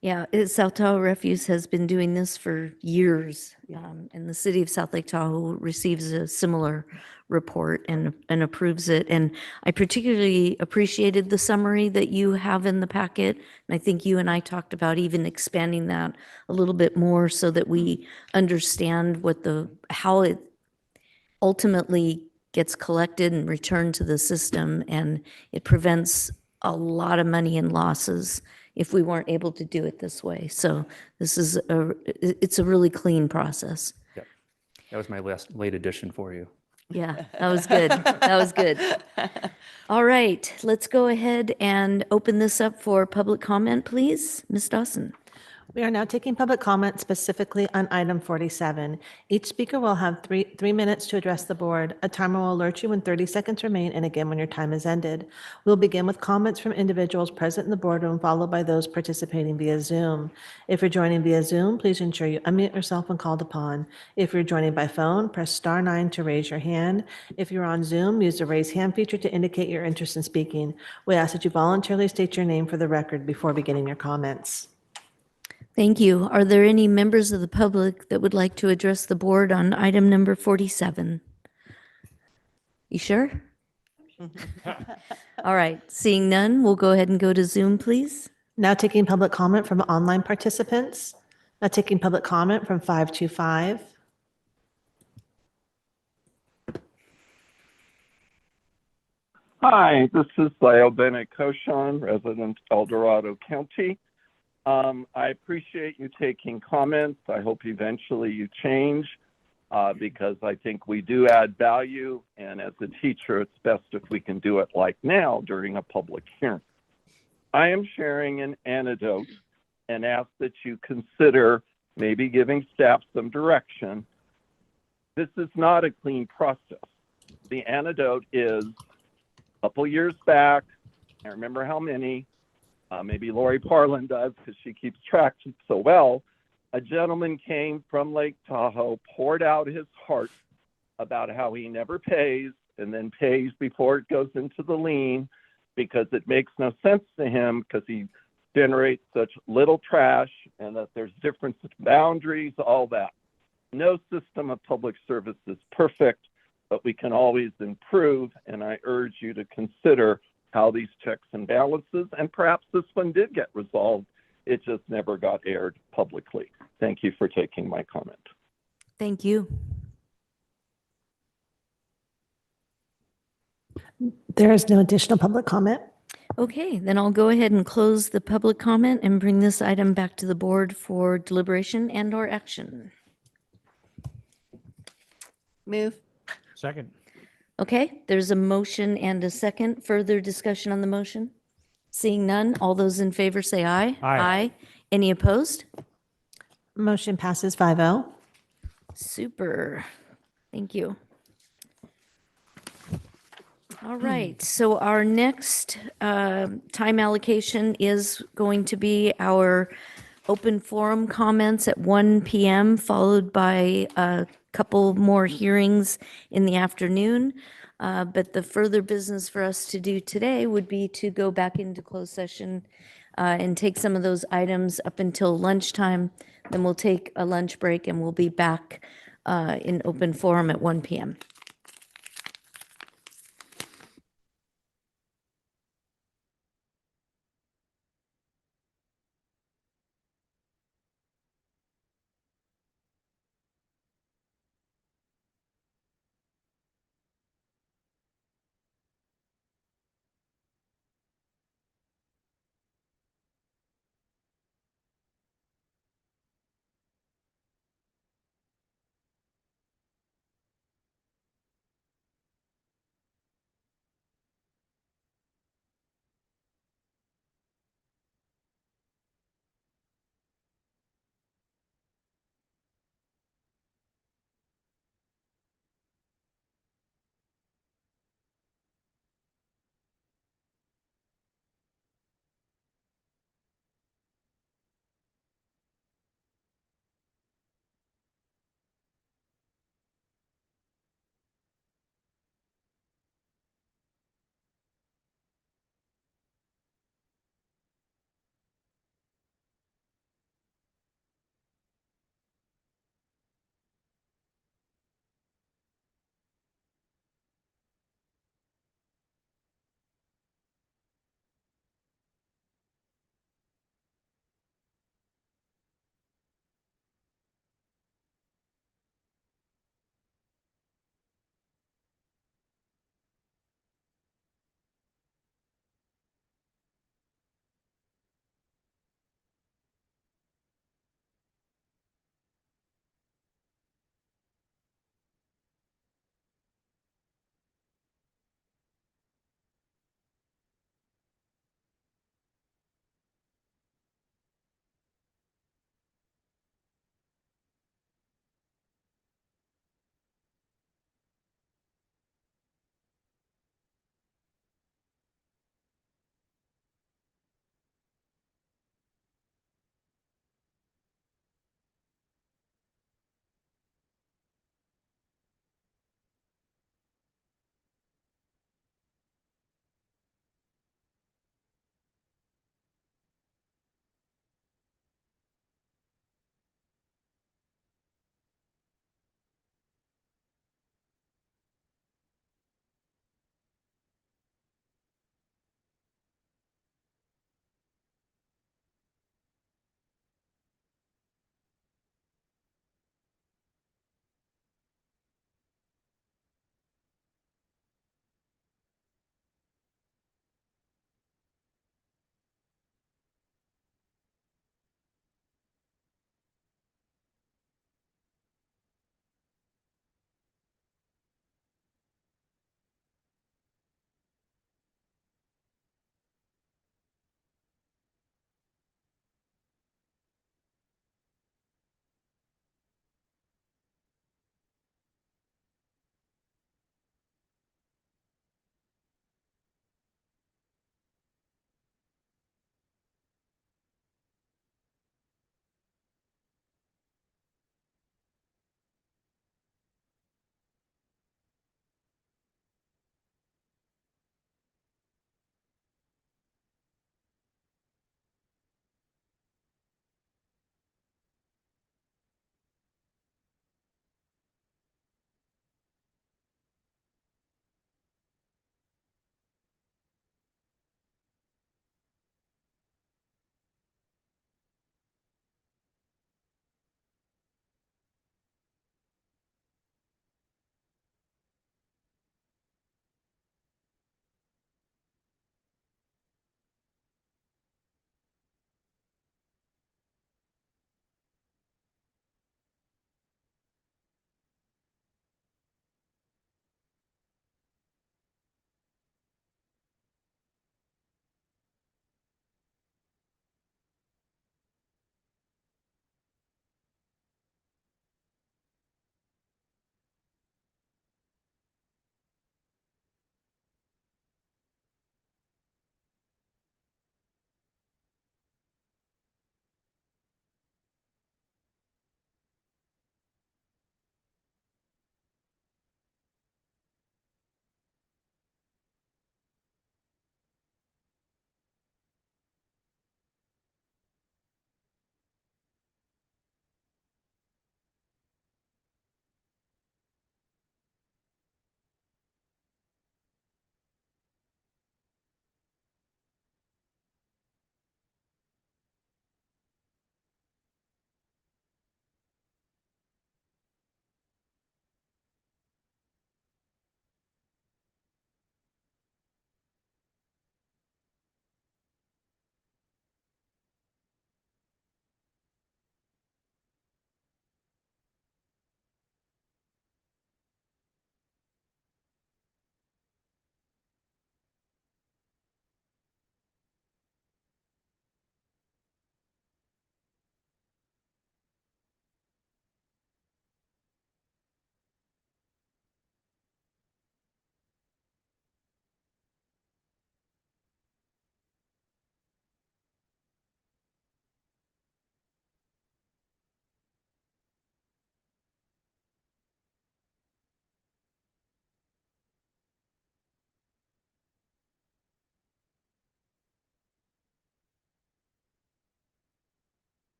Yeah, South Tahoe Refuse has been doing this for years, and the city of South Lake Tahoe receives a similar report and approves it. And I particularly appreciated the summary that you have in the packet. And I think you and I talked about even expanding that a little bit more so that we understand how it ultimately gets collected and returned to the system, and it prevents a lot of money and losses if we weren't able to do it this way. So this is it's a really clean process. Yep. That was my last late addition for you. Yeah, that was good. That was good. All right, let's go ahead and open this up for public comment, please. Ms. Dawson. We are now taking public comment specifically on item 47. Each speaker will have three minutes to address the board. A timer will alert you when 30 seconds remain and again when your time is ended. We'll begin with comments from individuals present in the boardroom, followed by those participating via Zoom. If you're joining via Zoom, please ensure you unmute yourself when called upon. If you're joining by phone, press *9 to raise your hand. If you're on Zoom, use the raise hand feature to indicate your interest in speaking. We ask that you voluntarily state your name for the record before beginning your comments. Thank you. Are there any members of the public that would like to address the board on item number 47? You sure? All right, seeing none, we'll go ahead and go to Zoom, please. Now taking public comment from online participants. Now taking public comment from 525. Hi, this is Lyle Bennett Koshan, resident El Dorado County. I appreciate you taking comments. I hope eventually you change because I think we do add value. And as a teacher, it's best if we can do it like now during a public hearing. I am sharing an anecdote and ask that you consider maybe giving staff some direction. This is not a clean process. The anecdote is a couple years back, I remember how many, maybe Lori Parlin does because she keeps track so well. A gentleman came from Lake Tahoe, poured out his heart about how he never pays and then pays before it goes into the lien because it makes no sense to him because he generates such little trash and that there's different boundaries, all that. No system of public service is perfect, but we can always improve. And I urge you to consider how these checks and balances, and perhaps this one did get resolved. It just never got aired publicly. Thank you for taking my comment. Thank you. There is no additional public comment. Okay, then I'll go ahead and close the public comment and bring this item back to the board for deliberation and/or action. Move. Second. Okay, there's a motion and a second. Further discussion on the motion? Seeing none, all those in favor say aye. Aye. Any opposed? Motion passes 5-0. Super. Thank you. All right, so our next time allocation is going to be our open forum comments at 1 p.m., followed by a couple more hearings in the afternoon. But the further business for us to do today would be to go back into closed session and take some of those items up until lunchtime. Then we'll take a lunch break and we'll be back in open forum at 1 p.m.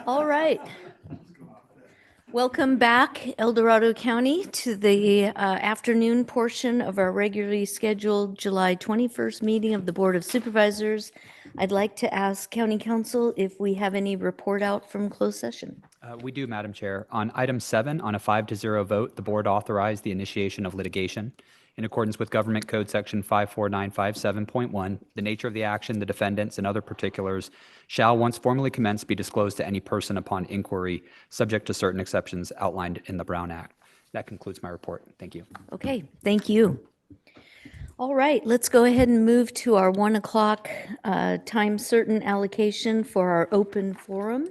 All right. Welcome back, El Dorado County, to the afternoon portion of our regularly scheduled July 21st meeting of the Board of Supervisors. I'd like to ask County Council if we have any report out from closed session. We do, Madam Chair. On item 7, on a 5-0 vote, the board authorized the initiation of litigation. In accordance with Government Code Section 54957.1, the nature of the action, the defendants, and other particulars shall, once formally commenced, be disclosed to any person upon inquiry, subject to certain exceptions outlined in the Brown Act. That concludes my report. Thank you. Okay, thank you. All right, let's go ahead and move to our 1 o'clock time certain allocation for our open forum.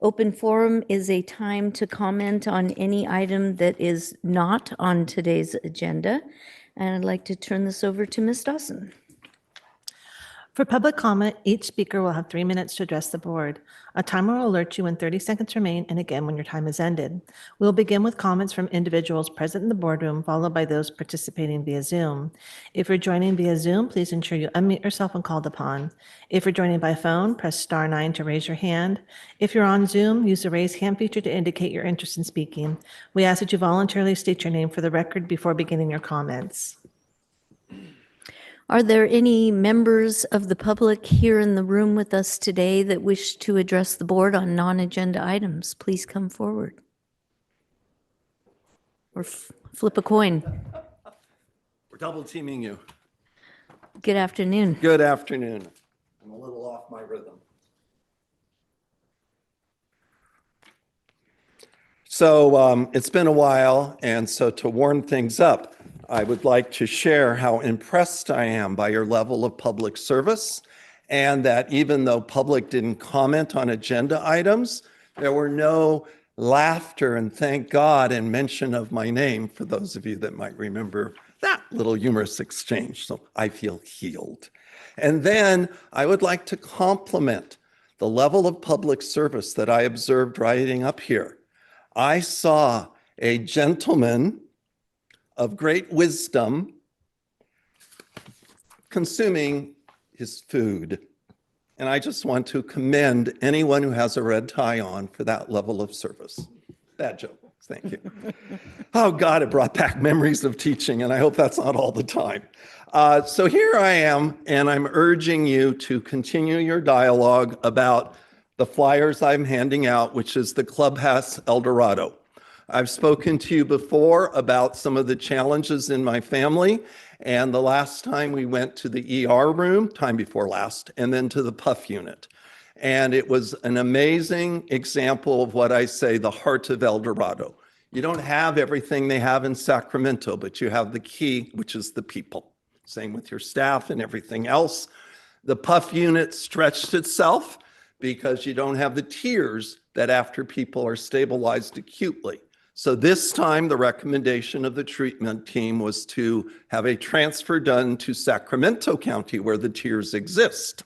Open forum is a time to comment on any item that is not on today's agenda. And I'd like to turn this over to Ms. Dawson. For public comment, each speaker will have 3 minutes to address the board. A timer will alert you when 30 seconds remain and again when your time is ended. We'll begin with comments from individuals present in the boardroom, followed by those participating via Zoom. If you're joining via Zoom, please ensure you unmute yourself when called upon. If you're joining by phone, press star 9 to raise your hand. If you're on Zoom, use the raise hand feature to indicate your interest in speaking. We ask that you voluntarily state your name for the record before beginning your comments. Are there any members of the public here in the room with us today that wish to address the board on non-agenda items? Please come forward. Or flip a coin. We're double teaming you. Good afternoon. Good afternoon. I'm a little off my rhythm. So it's been a while, and so to warm things up, I would like to share how impressed I am by your level of public service, and that even though public didn't comment on agenda items, there were no laughter and thank God and mention of my name, for those of you that might remember that little humorous exchange. So I feel healed. And then I would like to compliment the level of public service that I observed riding up here. I saw a gentleman of great wisdom consuming his food. And I just want to commend anyone who has a red tie on for that level of service. Bad joke. Thank you. Oh, God, it brought back memories of teaching, and I hope that's not all the time. So here I am, and I'm urging you to continue your dialogue about the flyers I'm handing out, which is the Clubhouse El Dorado. I've spoken to you before about some of the challenges in my family, and the last time we went to the ER room, time before last, and then to the PUF unit. And it was an amazing example of what I say, the heart of El Dorado. You don't have everything they have in Sacramento, but you have the key, which is the people. Same with your staff and everything else. The PUF unit stretched itself because you don't have the tiers that after people are stabilized acutely. So this time, the recommendation of the treatment team was to have a transfer done to Sacramento County where the tiers exist.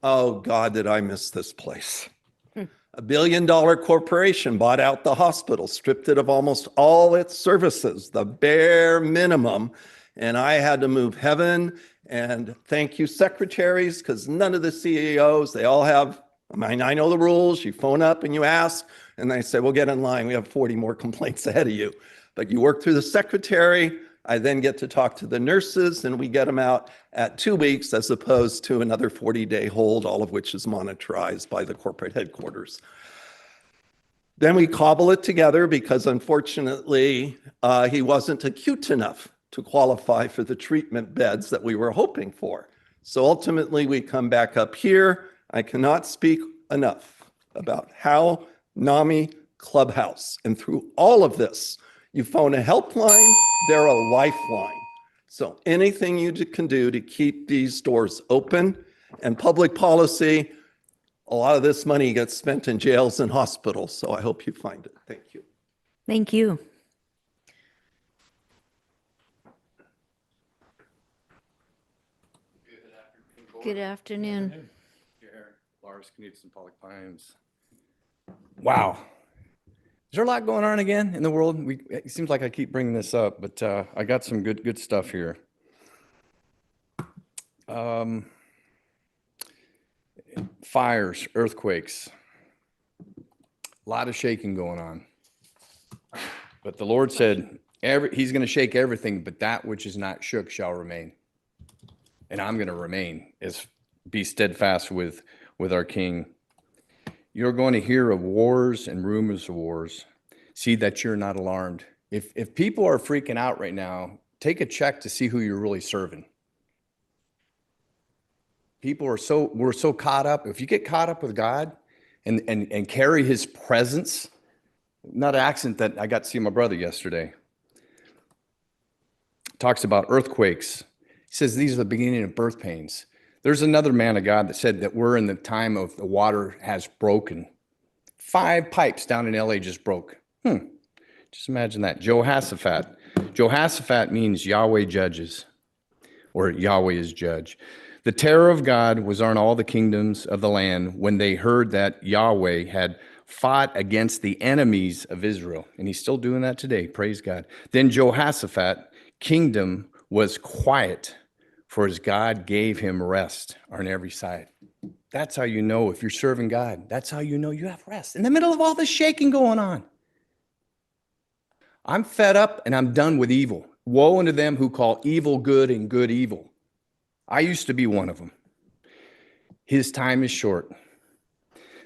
Oh, God, did I miss this place. $1 billion corporation bought out the hospital, stripped it of almost all its services, the bare minimum. And I had to move heaven and thank you, secretaries, because none of the CEOs, they all have, I know the rules. You phone up and you ask, and they say, well, get in line. We have 40 more complaints ahead of you. But you work through the secretary. I then get to talk to the nurses, and we get them out at 2 weeks as opposed to another 40-day hold, all of which is monitorized by the corporate headquarters. Then we cobble it together because, unfortunately, he wasn't acute enough to qualify for the treatment beds that we were hoping for. So ultimately, we come back up here. I cannot speak enough about how NAMI Clubhouse, and through all of this, you phone a helpline, they're a lifeline. So anything you can do to keep these doors open, and public policy, a lot of this money gets spent in jails and hospitals, so I hope you find it. Thank you. Thank you. Good afternoon. Lars Knudsen, Pollock Pines. Wow. Is there a lot going on again in the world? It seems like I keep bringing this up, but I got some good stuff here. fires, earthquakes, a lot of shaking going on. But the Lord said, he's going to shake everything, but that which is not shook shall remain. And I'm going to remain, be steadfast with our King. You're going to hear of wars and rumors of wars. See that you're not alarmed. If people are freaking out right now, take a check to see who you're really serving. We're so caught up. If you get caught up with God and carry his presence, not an accident that I got to see my brother yesterday. Talks about earthquakes. He says these are the beginning of birth pains. There's another man of God that said that we're in the time of the water has broken. 5 pipes down in LA just broke. Just imagine that. Jehoshaphat. Jehoshaphat means Yahweh judges, or Yahweh is judge. The terror of God was on all the kingdoms of the land when they heard that Yahweh had fought against the enemies of Israel. And he's still doing that today. Praise God. Then Jehoshaphat kingdom was quiet, for his God gave him rest on every side. That's how you know if you're serving God. That's how you know you have rest in the middle of all this shaking going on. I'm fed up and I'm done with evil. Woe unto them who call evil good and good evil. I used to be one of them. His time is short.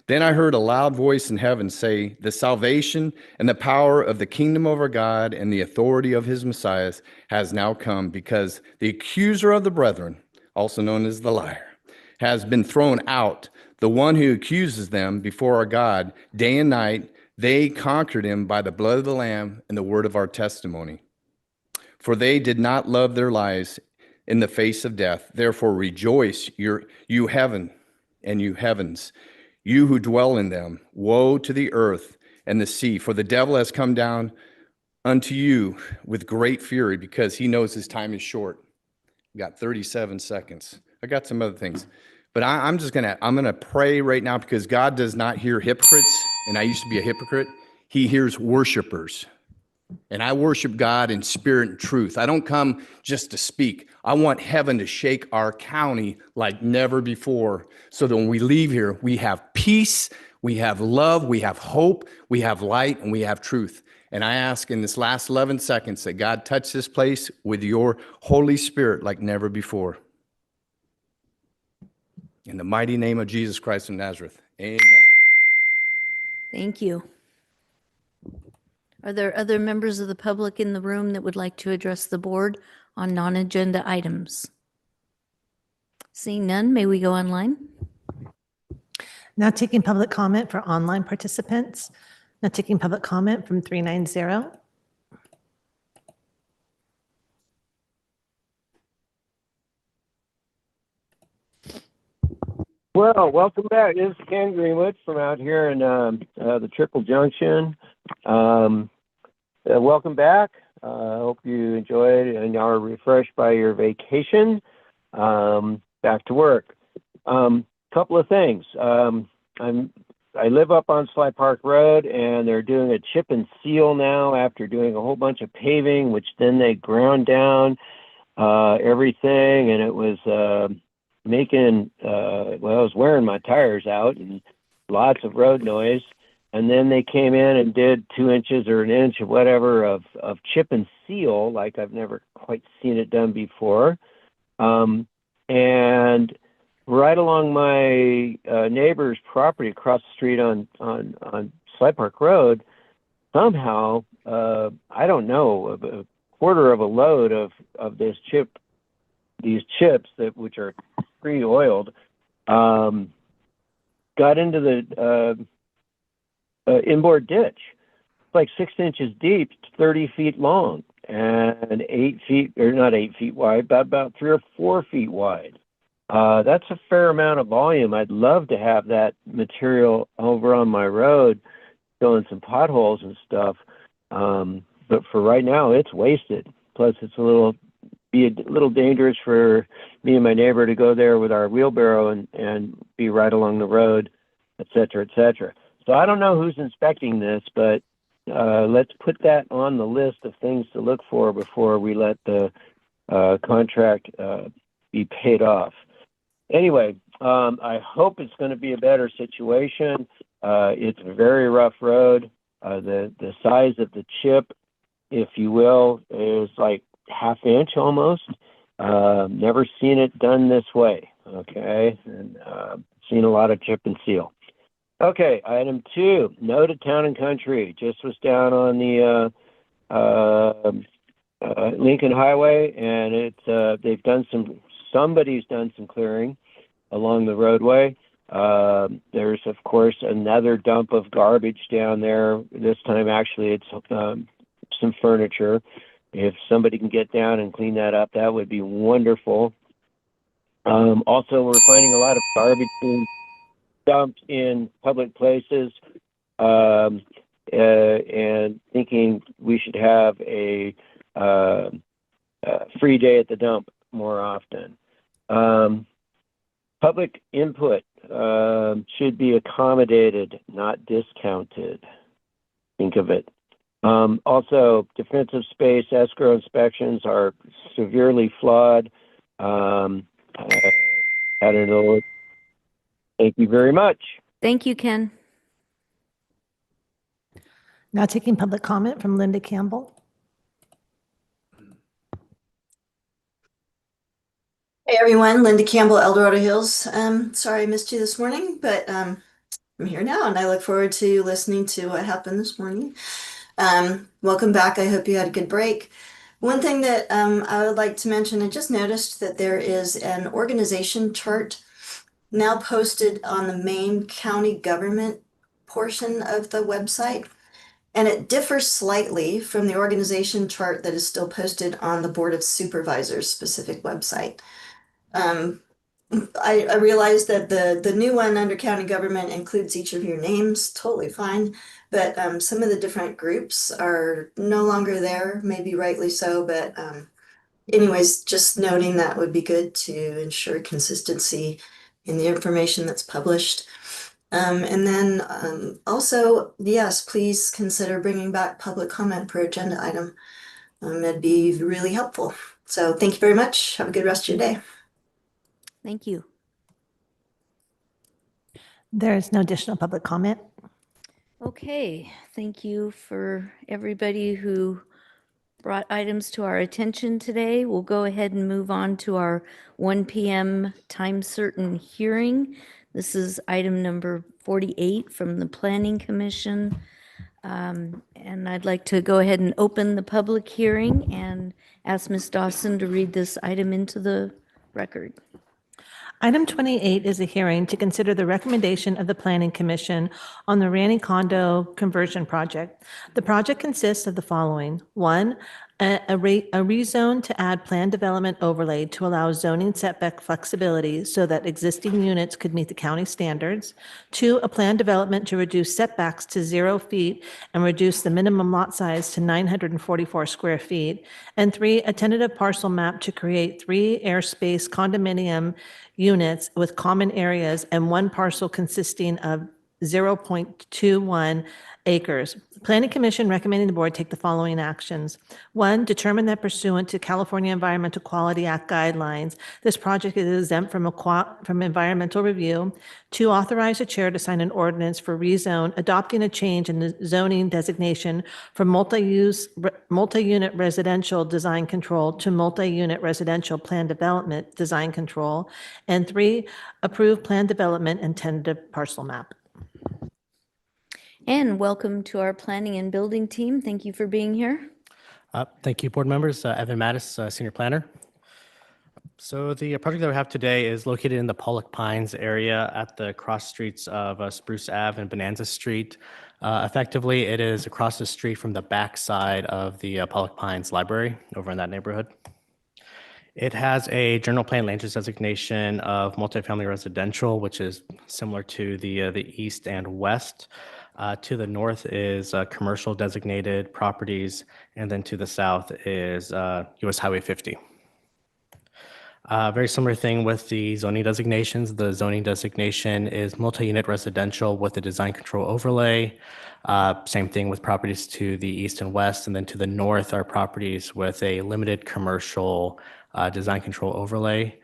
Then I heard a loud voice in heaven say, the salvation and the power of the kingdom of our God and the authority of his Messiah has now come, because the accuser of the brethren, also known as the liar, has been thrown out, the one who accuses them before our God day and night. They conquered him by the blood of the Lamb and the word of our testimony. For they did not love their lives in the face of death. Therefore rejoice, you heaven and you heavens, you who dwell in them. Woe to the earth and the sea, for the devil has come down unto you with great fury, because he knows his time is short. We got 37 seconds. I got some other things, but I'm gonna pray right now, because God does not hear hypocrites, and I used to be a hypocrite. He hears worshipers. And I worship God in spirit and truth. I don't come just to speak. I want heaven to shake our county like never before, so that when we leave here, we have peace, we have love, we have hope, we have light, and we have truth. And I ask in this last 11 seconds that God touch this place with your Holy Spirit like never before. In the mighty name of Jesus Christ of Nazareth, amen. Thank you. Are there other members of the public in the room that would like to address the board on non-agenda items? Seeing none, may we go online? Now taking public comment for online participants. Now taking public comment from 390. Well, welcome back. This is Ken Greenwood from out here in the Triple Junction. Welcome back. I hope you enjoyed and y'all are refreshed by your vacation. Back to work. Couple of things. I live up on Sly Park Road, and they're doing a chip and seal now after doing a whole bunch of paving, which then they ground down everything, and it was making, I was wearing my tires out and lots of road noise. And then they came in and did 2 inches or an inch or whatever of chip and seal, like I've never quite seen it done before. And right along my neighbor's property across the street on Sly Park Road, somehow, I don't know, a quarter of a load of these chips which are pre-oiled, got into the inboard ditch. It's like 6 inches deep, 30 feet long, and 8 feet, or not 8 feet wide, but about 3 or 4 feet wide. That's a fair amount of volume. I'd love to have that material over on my road, filling some potholes and stuff. But for right now, it's wasted. Plus, it's be a little dangerous for me and my neighbor to go there with our wheelbarrow and be right along the road, et cetera, et cetera. So I don't know who's inspecting this, but let's put that on the list of things to look for before we let the contract be paid off. Anyway, I hope it's going to be a better situation. It's a very rough road. The size of the chip, if you will, is like half-inch almost. Never seen it done this way. Okay, and seen a lot of chip and seal. Okay, item 2, no to Town and Country. Just was down on the Lincoln Highway, and somebody's done some clearing along the roadway. There's, of course, another dump of garbage down there. This time, actually, it's some furniture. If somebody can get down and clean that up, that would be wonderful. Also, we're finding a lot of garbage being dumped in public places, and thinking we should have a free day at the dump more often. Public input should be accommodated, not discounted. Think of it. Also, defensive space escrow inspections are severely flawed. I don't know. Thank you very much. Thank you, Ken. Now taking public comment from Linda Campbell. Hey everyone, Linda Campbell, El Dorado Hills. Sorry I missed you this morning, but I'm here now and I look forward to listening to what happened this morning. Welcome back. I hope you had a good break. One thing that I would like to mention, I just noticed that there is an organization chart now posted on the main county government portion of the website, and it differs slightly from the organization chart that is still posted on the Board of Supervisors specific website. I realize that the new one under county government includes each of your names, totally fine, but some of the different groups are no longer there, maybe rightly so, but anyways, just noting that would be good to ensure consistency in the information that's published. And then also, yes, please consider bringing back public comment per agenda item. It'd be really helpful. So thank you very much. Have a good rest of your day. Thank you. There is no additional public comment. Okay, thank you for everybody who brought items to our attention today. We'll go ahead and move on to our 1 p.m. time certain hearing. This is item number 48 from the Planning Commission. And I'd like to go ahead and open the public hearing and ask Ms. Dawson to read this item into the record. Item 28 is a hearing to consider the recommendation of the Planning Commission on the Ranny Condo conversion project. The project consists of the following. 1, a rezone to add planned development overlay to allow zoning setback flexibility so that existing units could meet the county standards. 2, a planned development to reduce setbacks to 0 feet and reduce the minimum lot size to 944 square feet. And 3, a tentative parcel map to create 3 airspace condominium units with common areas and 1 parcel consisting of 0.21 acres. Planning Commission recommending the board take the following actions. 1, determine that pursuant to California Environmental Quality Act guidelines, this project is exempt from environmental review. 2, authorize the chair to sign an ordinance for rezone, adopting a change in the zoning designation from multi-unit residential design control to multi-unit residential plan development design control. And 3, approve plan development and tentative parcel map. And welcome to our planning and building team. Thank you for being here. Thank you, board members. Evan Mattis, senior planner. So the project that we have today is located in the Pollock Pines area at the cross streets of Spruce Ave and Bonanza Street. Effectively, it is across the street from the back side of the Pollock Pines Library over in that neighborhood. It has a general plan land use designation of multifamily residential, which is similar to the east and west. To the north is commercial designated properties, and then to the south is US Highway 50. Very similar thing with the zoning designations. The zoning designation is multi-unit residential with a design control overlay. Same thing with properties to the east and west, and then to the north are properties with a limited commercial design control overlay.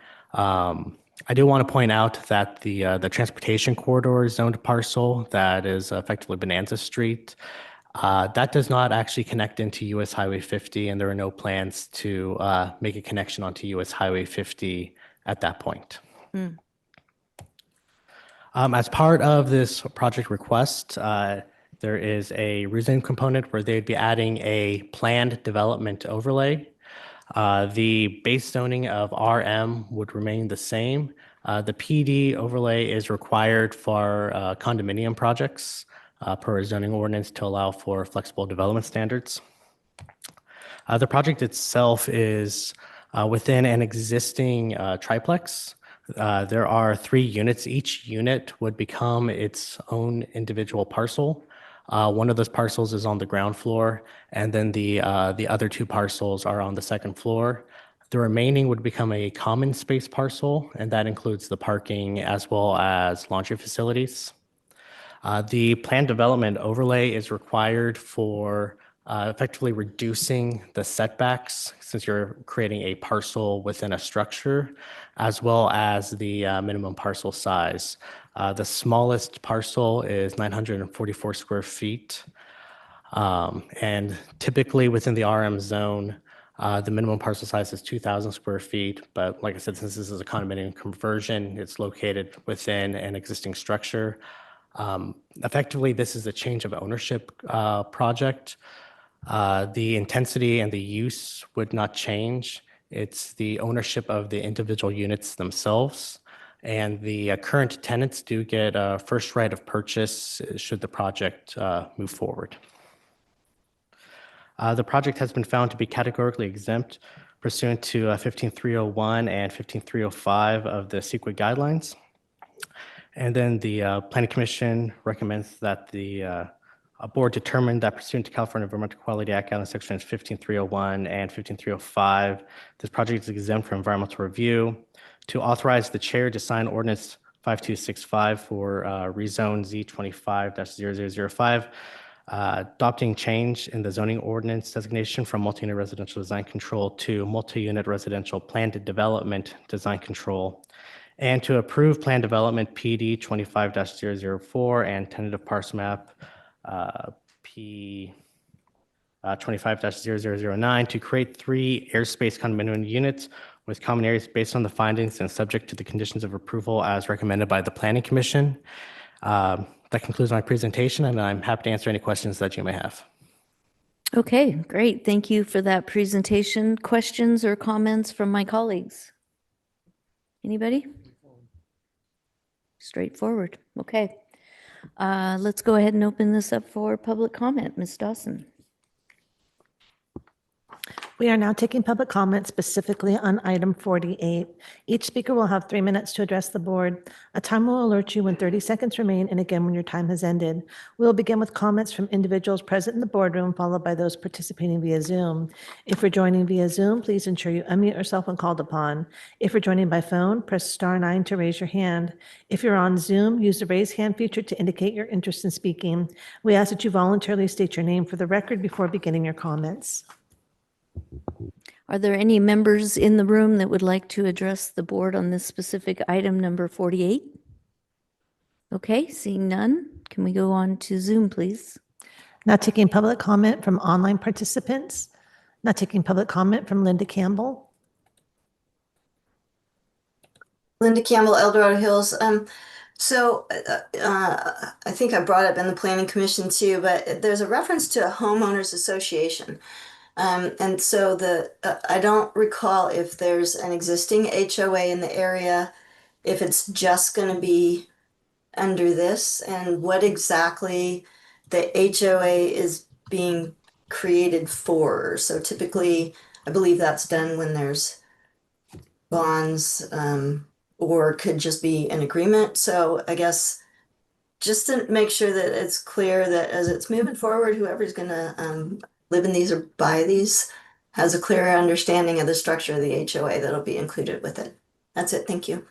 I do want to point out that the transportation corridor zoned parcel that is effectively Bonanza Street, that does not actually connect into US Highway 50, and there are no plans to make a connection onto US Highway 50 at that point. As part of this project request, there is a rezoning component where they'd be adding a planned development overlay. The base zoning of RM would remain the same. The PD overlay is required for condominium projects per zoning ordinance to allow for flexible development standards. The project itself is within an existing triplex. There are 3 units. Each unit would become its own individual parcel. One of those parcels is on the ground floor, and then the other 2 parcels are on the second floor. The remaining would become a common space parcel, and that includes the parking as well as laundry facilities. The planned development overlay is required for effectively reducing the setbacks since you're creating a parcel within a structure, as well as the minimum parcel size. The smallest parcel is 944 square feet. And typically within the RM zone, the minimum parcel size is 2,000 square feet. But like I said, since this is a condominium conversion, it's located within an existing structure. Effectively, this is a change of ownership project. The intensity and the use would not change. It's the ownership of the individual units themselves. And the current tenants do get a first right of purchase should the project move forward. The project has been found to be categorically exempt pursuant to 15301 and 15305 of the CEQA guidelines. And then the Planning Commission recommends that the board determine that pursuant to California Environmental Quality Act, Guidelines Sections 15301 and 15305, this project is exempt from environmental review. To authorize the chair to sign ordinance 5265 for rezone Z25-0005, adopting change in the zoning ordinance designation from multi-unit residential design control to multi-unit residential planned development design control, and to approve plan development PD 25-004 and tentative parcel map P 25-0009 to create 3 airspace condominium units with common areas based on the findings and subject to the conditions of approval as recommended by the Planning Commission. That concludes my presentation, and I'm happy to answer any questions that you may have. Okay, great. Thank you for that presentation. Questions or comments from my colleagues? Anybody? Straightforward. Okay. Let's go ahead and open this up for public comment. Ms. Dawson. We are now taking public comment specifically on item 48. Each speaker will have 3 minutes to address the board. A timer will alert you when 30 seconds remain, and again when your time has ended. We will begin with comments from individuals present in the boardroom, followed by those participating via Zoom. If you're joining via Zoom, please ensure you unmute yourself when called upon. If you're joining by phone, press *9 to raise your hand. If you're on Zoom, use the raise hand feature to indicate your interest in speaking. We ask that you voluntarily state your name for the record before beginning your comments. Are there any members in the room that would like to address the board on this specific item number 48? Okay, seeing none, can we go on to Zoom, please? Now taking public comment from online participants. Now taking public comment from Linda Campbell. Linda Campbell, El Dorado Hills. So I think I brought up in the Planning Commission too, but there's a reference to a homeowners association. And so I don't recall if there's an existing HOA in the area, if it's just going to be under this, and what exactly the HOA is being created for. So typically, I believe that's done when there's bonds, or could just be an agreement. So I guess just to make sure that it's clear that as it's moving forward, whoever's going to live in these or buy these has a clearer understanding of the structure of the HOA that'll be included with it. That's it. Thank you.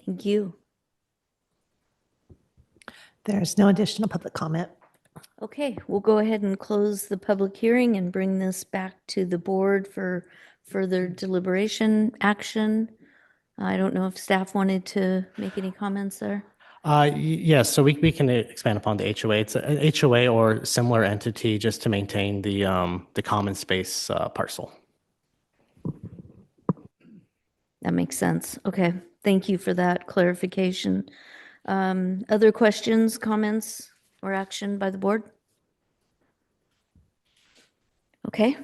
Thank you. There's no additional public comment. Okay, we'll go ahead and close the public hearing and bring this back to the board for further deliberation, action. I don't know if staff wanted to make any comments there. Yes, so we can expand upon the HOA. It's an HOA or similar entity just to maintain the common space parcel. That makes sense. Okay, thank you for that clarification. Other questions, comments, or action by the board? Okay,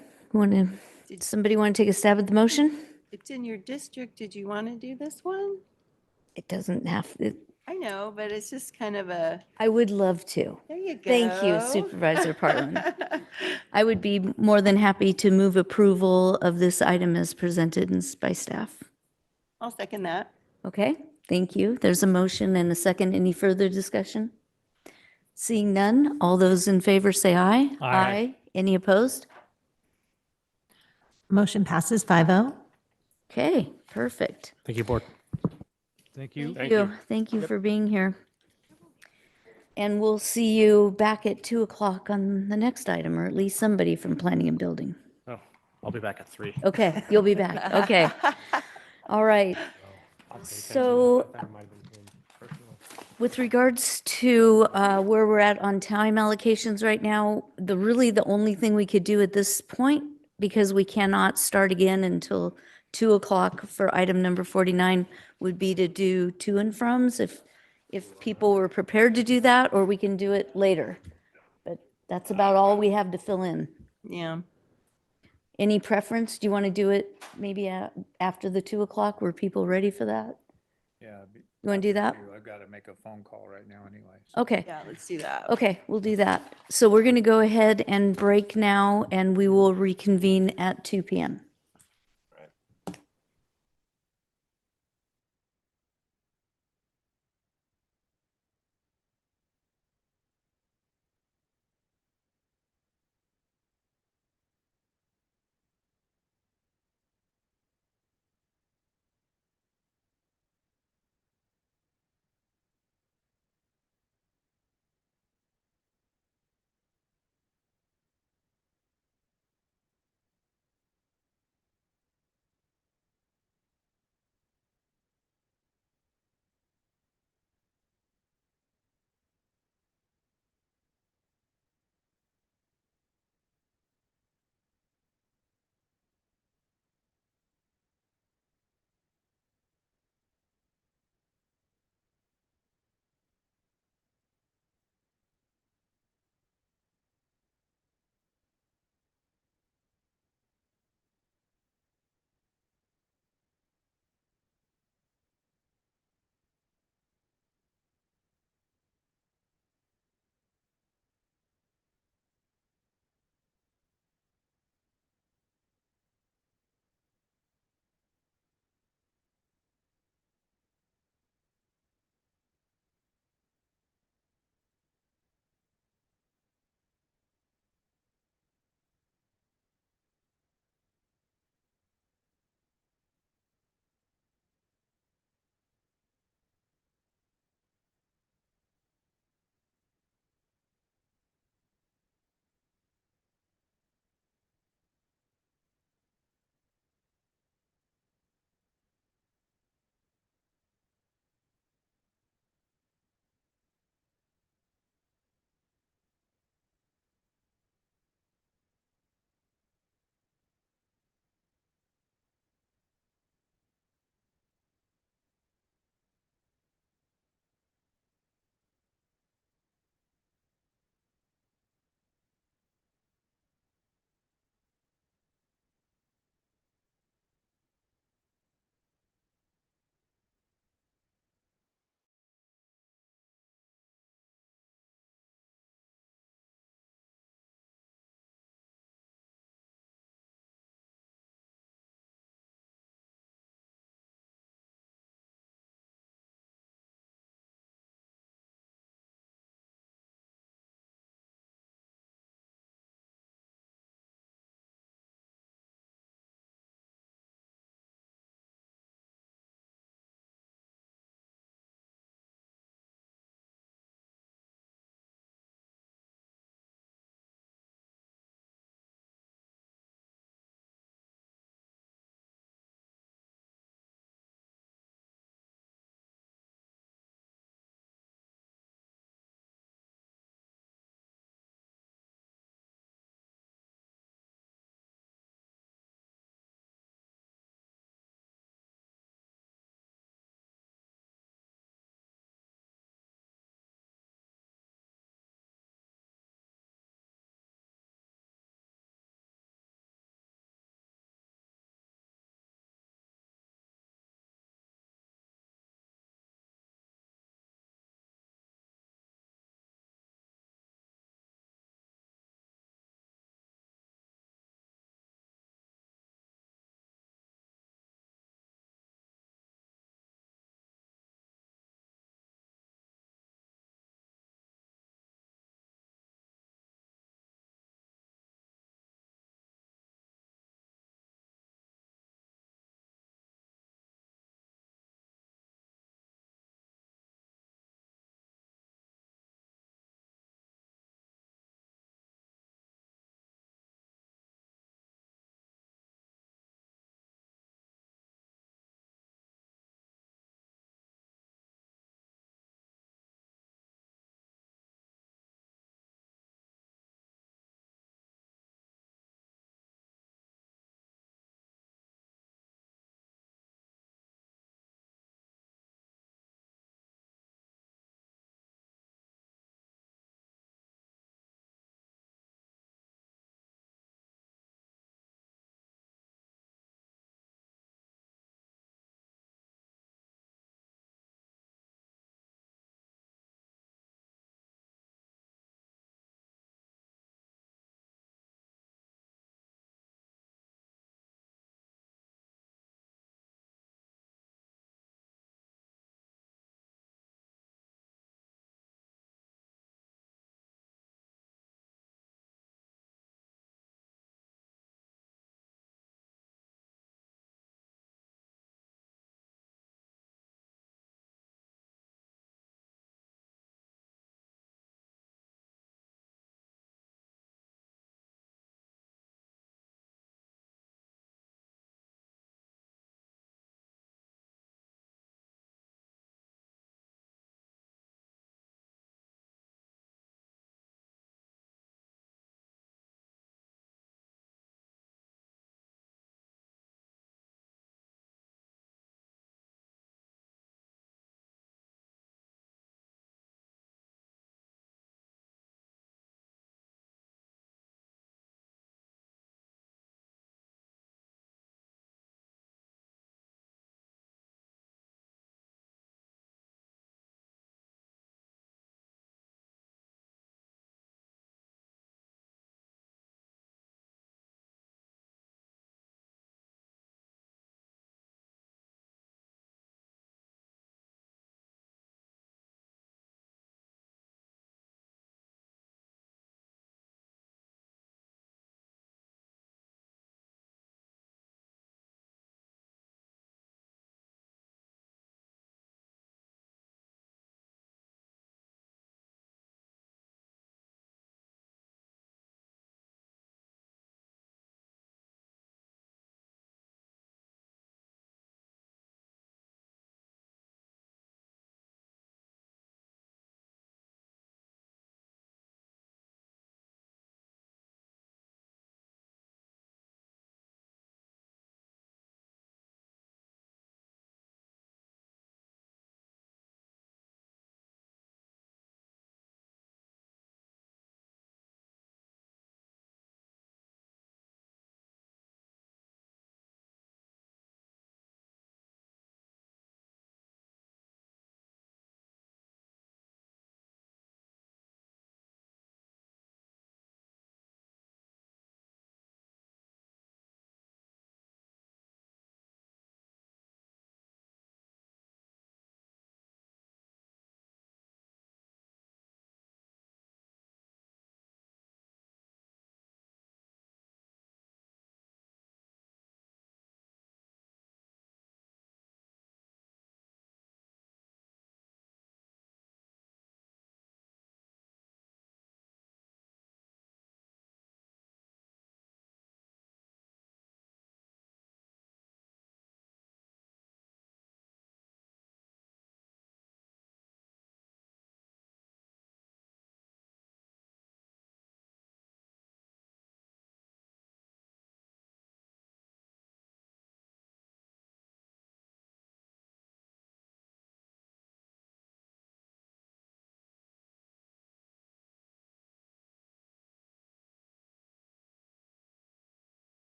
somebody want to take a stab at the motion? It's in your district. Did you want to do this one? It doesn't have, I know, but it's just kind of a. I would love to. There you go. Thank you, Supervisor Parlin. I would be more than happy to move approval of this item as presented by staff. I'll second that. Okay, thank you. There's a motion and a second. Any further discussion? Seeing none, all those in favor say aye. Aye. Any opposed? Motion passes 5-0. Okay, perfect. Thank you, board. Thank you. Thank you. Thank you for being here. And we'll see you back at 2 o'clock on the next item, or at least somebody from planning and building. Oh, I'll be back at 3. Okay, you'll be back. Okay. All right. So with regards to where we're at on time allocations right now, the only thing we could do at this point, because we cannot start again until 2 o'clock for item number 49, would be to do to and froms if people were prepared to do that, or we can do it later. But that's about all we have to fill in. Yeah. Any preference? Do you want to do it maybe after the 2 o'clock? Were people ready for that? Yeah. You want to do that? I've got to make a phone call right now anyway. Okay. Yeah, let's do that. Okay, we'll do that. So we're going to go ahead and break now, and we will reconvene at 2 p.m.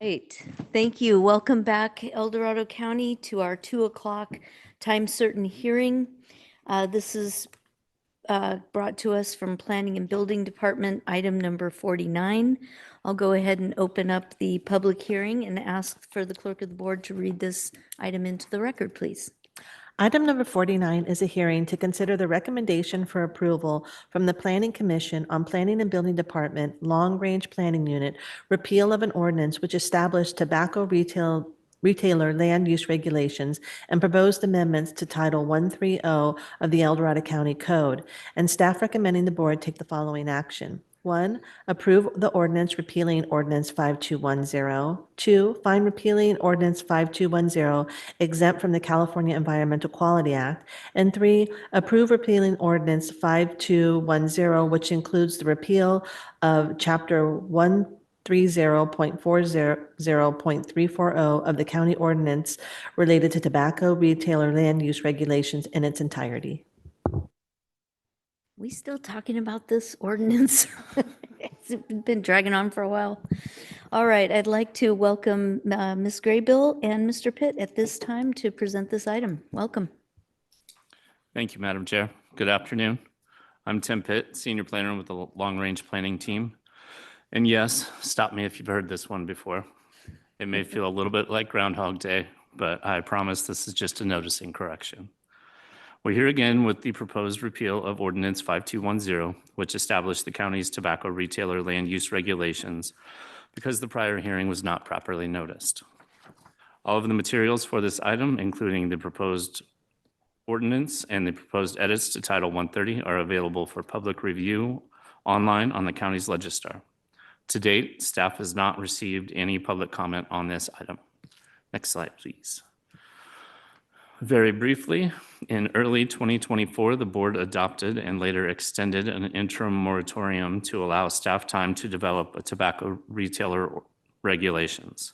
Great, thank you. Welcome back, El Dorado County, to our 2 o'clock time certain hearing. This is brought to us from Planning and Building Department, item number 49. I'll go ahead and open up the public hearing and ask for the clerk of the board to read this item into the record, please. Item number 49 is a hearing to consider the recommendation for approval from the Planning Commission on Planning and Building Department Long Range Planning Unit repeal of an ordinance which established tobacco retailer land use regulations and proposed amendments to Title 130 of the El Dorado County Code, and staff recommending the board take the following action. 1, approve the ordinance repealing Ordinance 5210. 2, find repealing Ordinance 5210 exempt from the California Environmental Quality Act. And 3, approve repealing Ordinance 5210, which includes the repeal of Chapter 130.40.340 of the county ordinance related to tobacco retailer land use regulations in its entirety. We still talking about this ordinance? It's been dragging on for a while. All right, I'd like to welcome Ms. Graybill and Mr. Pitt at this time to present this item. Welcome. Thank you, Madam Chair. Good afternoon. I'm Tim Pitt, Senior Planner with the Long Range Planning Team. And yes, stop me if you've heard this one before. It may feel a little bit like Groundhog Day, but I promise this is just a noticing correction. We're here again with the proposed repeal of Ordinance 5210, which established the county's tobacco retailer land use regulations because the prior hearing was not properly noticed. All of the materials for this item, including the proposed ordinance and the proposed edits to Title 130, are available for public review online on the county's Legistar. To date, staff has not received any public comment on this item. Next slide, please. Very briefly, in early 2024, the board adopted and later extended an interim moratorium to allow staff time to develop a tobacco retailer regulations.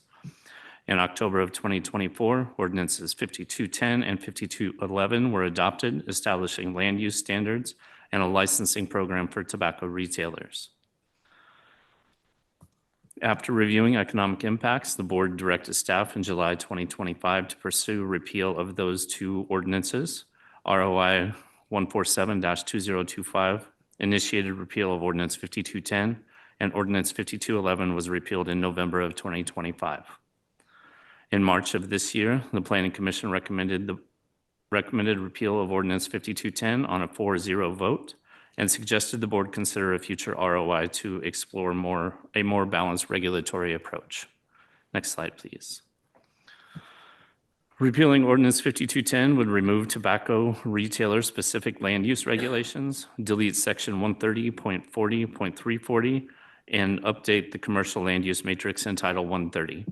In October of 2024, ordinances 5210 and 5211 were adopted, establishing land use standards and a licensing program for tobacco retailers. After reviewing economic impacts, the board directed staff in July 2025 to pursue repeal of those two ordinances. ROI 147-2025 initiated repeal of Ordinance 5210, and Ordinance 5211 was repealed in November of 2025. In March of this year, the Planning Commission recommended repeal of Ordinance 5210 on a 4-0 vote, and suggested the board consider a future ROI to explore a more balanced regulatory approach. Next slide, please. Repealing Ordinance 5210 would remove tobacco retailer-specific land use regulations, delete Section 130.40.340, and update the commercial land use matrix in Title 130.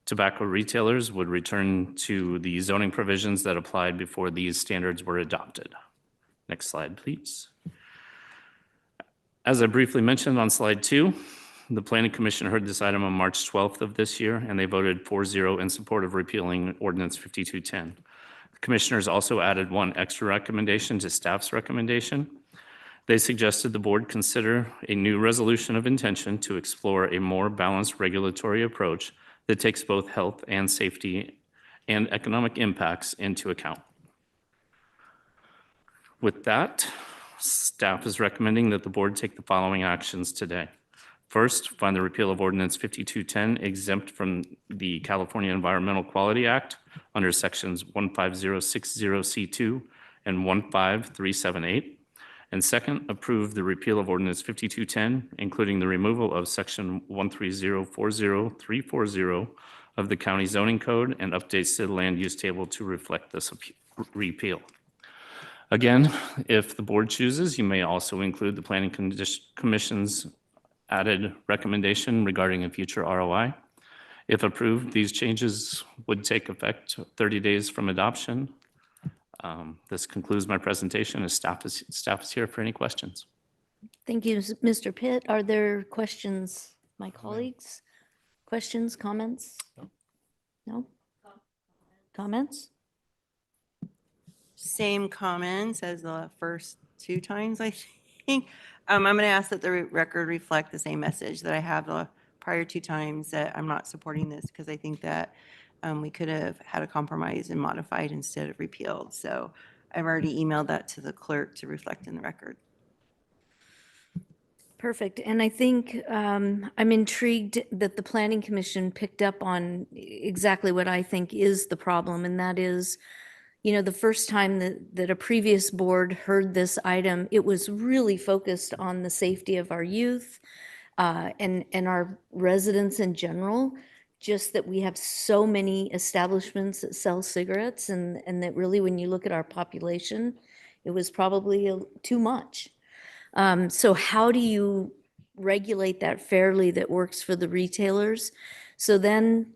Tobacco retailers would return to the zoning provisions that applied before these standards were adopted. Next slide, please. As I briefly mentioned on slide 2, the Planning Commission heard this item on March 12th of this year, and they voted 4-0 in support of repealing Ordinance 5210. The commissioners also added one extra recommendation to staff's recommendation. They suggested the board consider a new resolution of intention to explore a more balanced regulatory approach that takes both health and safety and economic impacts into account. With that, staff is recommending that the board take the following actions today. First, find the repeal of Ordinance 5210 exempt from the California Environmental Quality Act under Sections 15060C2 and 15378. And second, approve the repeal of Ordinance 5210, including the removal of Section 130.40.340 of the County Zoning Code and updates to the land use table to reflect this repeal. Again, if the board chooses, you may also include the Planning Commission's added recommendation regarding a future ROI. If approved, these changes would take effect 30 days from adoption. This concludes my presentation as staff is here for any questions. Thank you, Mr. Pitt. Are there questions, my colleagues? Questions, comments? No? Comments? Same comments as the first 2 times, I think. I'm going to ask that the record reflect the same message that I have the prior two times that I'm not supporting this because I think that we could have had a compromise and modified instead of repealed. So I've already emailed that to the clerk to reflect in the record. Perfect. And I think I'm intrigued that the Planning Commission picked up on exactly what I think is the problem, and that is, you know, the first time that a previous board heard this item, it was really focused on the safety of our youth and our residents in general, just that we have so many establishments that sell cigarettes, and that really, when you look at our population, it was probably too much. So how do you regulate that fairly that works for the retailers? So then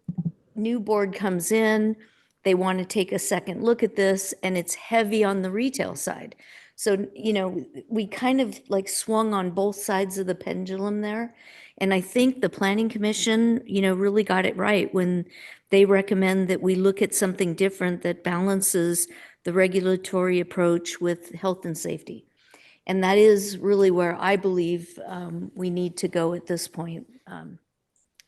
new board comes in, they want to take a second look at this, and it's heavy on the retail side. So, you know, we kind of like swung on both sides of the pendulum there. And I think the Planning Commission, you know, really got it right when they recommend that we look at something different that balances the regulatory approach with health and safety. And that is really where I believe we need to go at this point.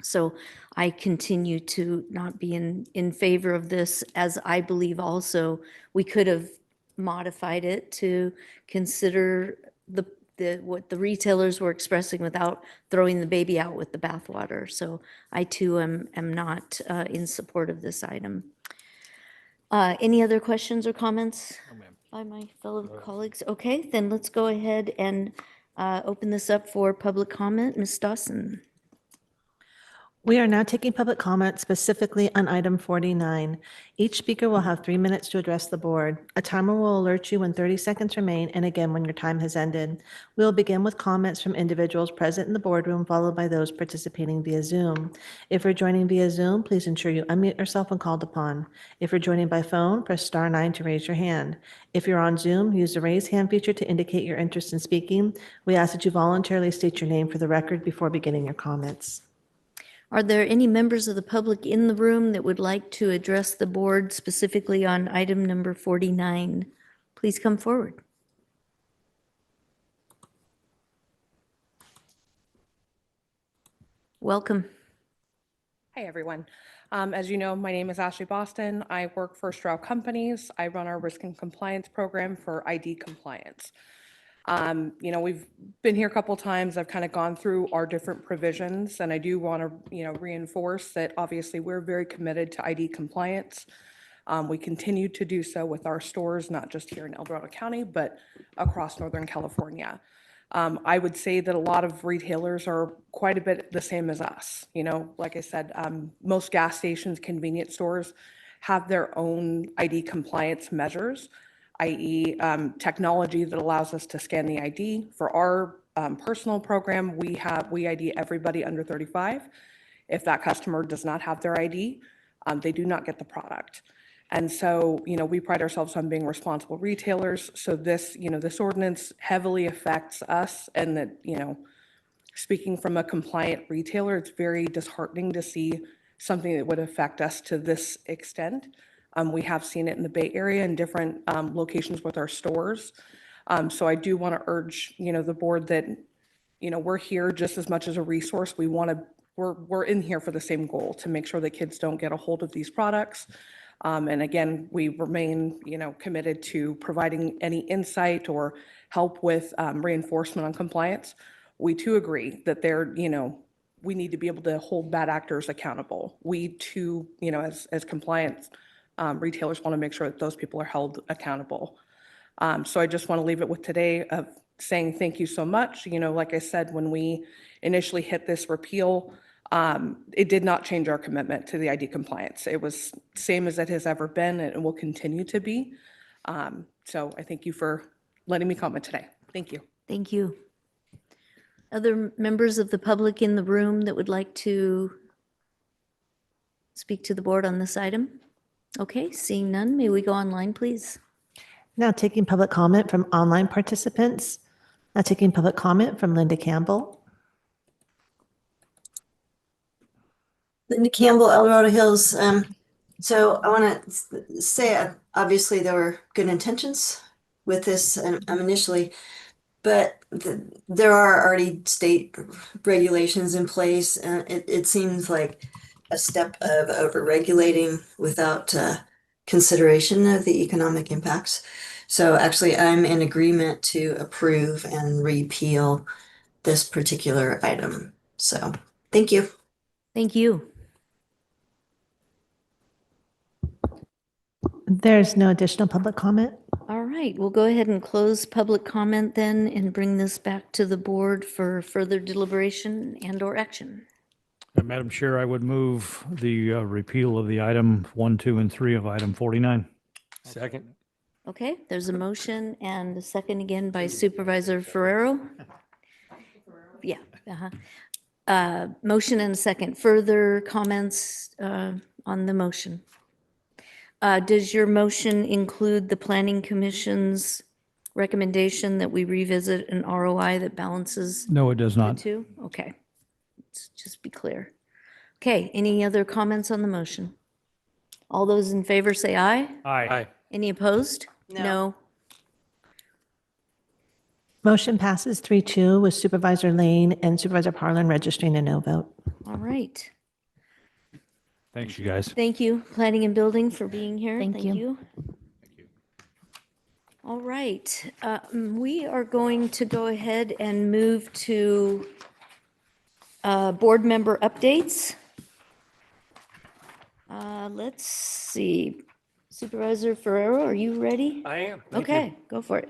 So I continue to not be in favor of this, as I believe also we could have modified it to consider what the retailers were expressing without throwing the baby out with the bathwater. So I too am not in support of this item. Any other questions or comments by my fellow colleagues? Okay, then let's go ahead and open this up for public comment. Ms. Dawson. We are now taking public comment specifically on item 49. Each speaker will have 3 minutes to address the board. A timer will alert you when 30 seconds remain and again when your time has ended. We will begin with comments from individuals present in the boardroom, followed by those participating via Zoom. If you're joining via Zoom, please ensure you unmute yourself when called upon. If you're joining by phone, press *9 to raise your hand. If you're on Zoom, use the raise hand feature to indicate your interest in speaking. We ask that you voluntarily state your name for the record before beginning your comments. Are there any members of the public in the room that would like to address the board specifically on item number 49? Please come forward. Welcome. Hi, everyone. As you know, my name is Ashley Boston. I work for Stroud Companies. I run our risk and compliance program for ID compliance. You know, we've been here a couple times. I've kind of gone through our different provisions, and I do want to, you know, reinforce that obviously we're very committed to ID compliance. We continue to do so with our stores, not just here in El Dorado County, but across Northern California. I would say that a lot of retailers are quite a bit the same as us. You know, like I said, most gas stations, convenience stores have their own ID compliance measures, i.e. Technology that allows us to scan the ID. For our personal program, we ID everybody under 35. If that customer does not have their ID, they do not get the product. And so, you know, we pride ourselves on being responsible retailers. So this, you know, this ordinance heavily affects us, and that, you know, speaking from a compliant retailer, it's very disheartening to see something that would affect us to this extent. We have seen it in the Bay Area in different locations with our stores. So I do want to urge, you know, the board that, you know, we're here just as much as a resource. We're in here for the same goal, to make sure that kids don't get a hold of these products. And again, we remain, you know, committed to providing any insight or help with reinforcement on compliance. We too agree that you know, we need to be able to hold bad actors accountable. We too, you know, as compliance retailers, want to make sure that those people are held accountable. So I just want to leave it with today of saying thank you so much. You know, like I said, when we initially hit this repeal, it did not change our commitment to the ID compliance. It was same as it has ever been, and it will continue to be. So I thank you for letting me comment today. Thank you. Thank you. Other members of the public in the room that would like to speak to the board on this item? Okay, seeing none, may we go online, please? Now taking public comment from online participants. Now taking public comment from Linda Campbell. Linda Campbell, El Dorado Hills. So I want to say, obviously there were good intentions with this initially, but there are already state regulations in place, and it seems like a step of over-regulating without consideration of the economic impacts. So actually, I'm in agreement to approve and repeal this particular item. So, thank you. Thank you. There's no additional public comment. All right, we'll go ahead and close public comment then and bring this back to the board for further deliberation and/or action. Madam Chair, I would move the repeal of the item 1, 2, and 3 of item 49. Second. Okay, there's a motion and a second again by Supervisor Ferrero. Yeah. Motion and a second. Further comments on the motion? Does your motion include the Planning Commission's recommendation that we revisit an ROI that balances No, it does the not. two? Okay, let's just be clear. Okay, any other comments on the motion? All those in favor say aye. Aye. Any opposed? No. Motion passes 3-2 with Supervisor Lane and Supervisor Parlin registering a no vote. All right. Thanks, you guys. Thank you, Planning and Building, for being here. Thank you. All right, we are going to go ahead and move to board member updates. Let's see. Supervisor Ferrero, are you ready? I am. Thank you. Okay, go for it.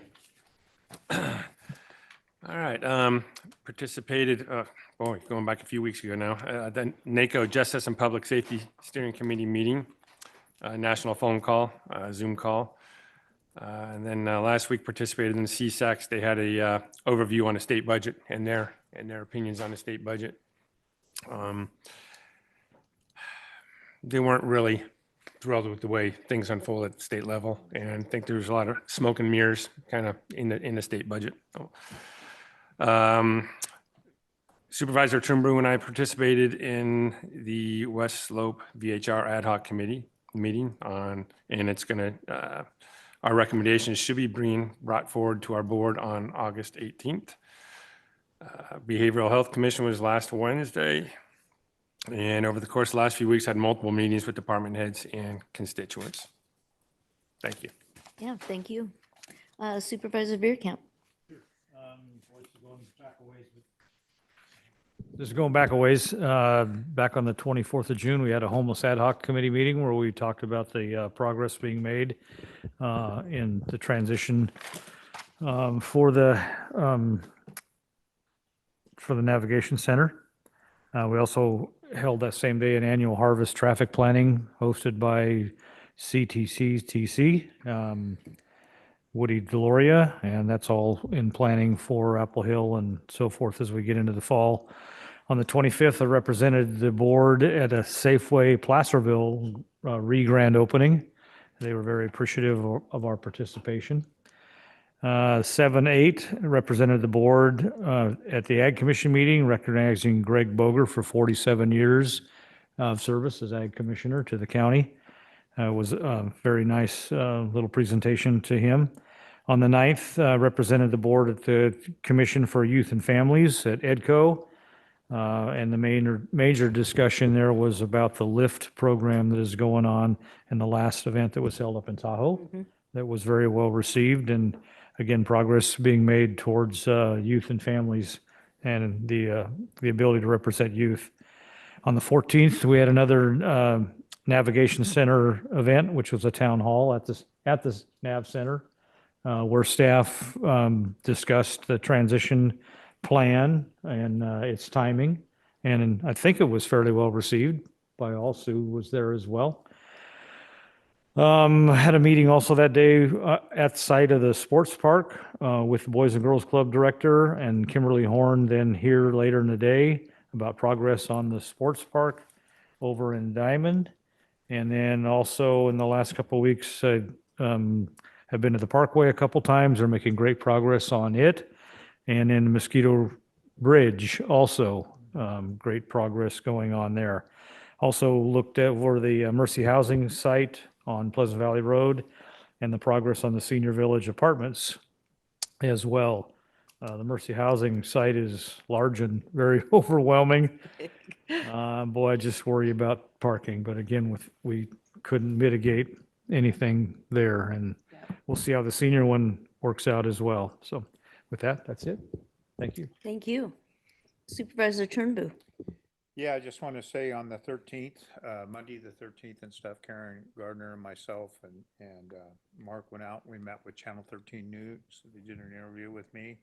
All right. Participated, going back a few weeks ago now, the NACO Justice and Public Safety Steering Committee meeting, national phone call, Zoom call. And then last week participated in the CSACs. They had a overview on the state budget and their opinions on the state budget. They weren't really thrilled with the way things unfold at the state level, and I think there's a lot of smoke and mirrors kind of in the state budget. Supervisor Trimble and I participated in the West Slope VHR Ad Hoc Committee meeting and it's going to, our recommendations should be brought forward to our board on August 18th. Behavioral Health Commission was last Wednesday. And over the course of the last few weeks, I had multiple meetings with department heads and constituents. Thank you. Yeah, thank you. Supervisor Veerkamp. This is going back a ways. Back on the 24th of June, we had a homeless ad hoc committee meeting where we talked about the progress being made in the transition for the navigation center. We also held that same day an annual harvest traffic planning hosted by CTC, Woody Deloria, and that's all in planning for Apple Hill and so forth as we get into the fall. On the 25th, I represented the board at a Safeway Placerville re-grand opening. They were very appreciative of our participation. 7-8 represented the board at the Ag Commission meeting, recognizing Greg Boger for 47 years of service as Ag Commissioner to the county. It was a very nice little presentation to him. On the 9th, represented the board at the Commission for Youth and Families at EDCO. And the major discussion there was about the LIFT program that is going on in the last event that was held up in Tahoe. That was very well received, and again, progress being made towards youth and families and the ability to represent youth. On the 14th, we had another Navigation Center event, which was a town hall at the Nav Center, where staff discussed the transition plan and its timing. And I think it was fairly well received by all. Sue was there as well. Had a meeting also that day at the site of the sports park with the Boys and Girls Club director and Kimberly Horn, then here later in the day about progress on the sports park over in Diamond. And then also in the last couple of weeks, I have been to the Parkway a couple times. They're making great progress on it. And in the Mosquito Bridge also, great progress going on there. Also looked over the Mercy Housing site on Pleasant Valley Road and the progress on the Senior Village Apartments as well. The Mercy Housing site is large and very overwhelming. Boy, I just worry about parking, but again, we couldn't mitigate anything there, and we'll see how the senior one works out as well. So with that, that's it. Thank you. Thank you. Supervisor Turnbull. Yeah, I just want to say on the 13th, Monday, the 13th and stuff, Karen Gardner and myself and Mark went out. We met with Channel 13 News. They did an interview with me.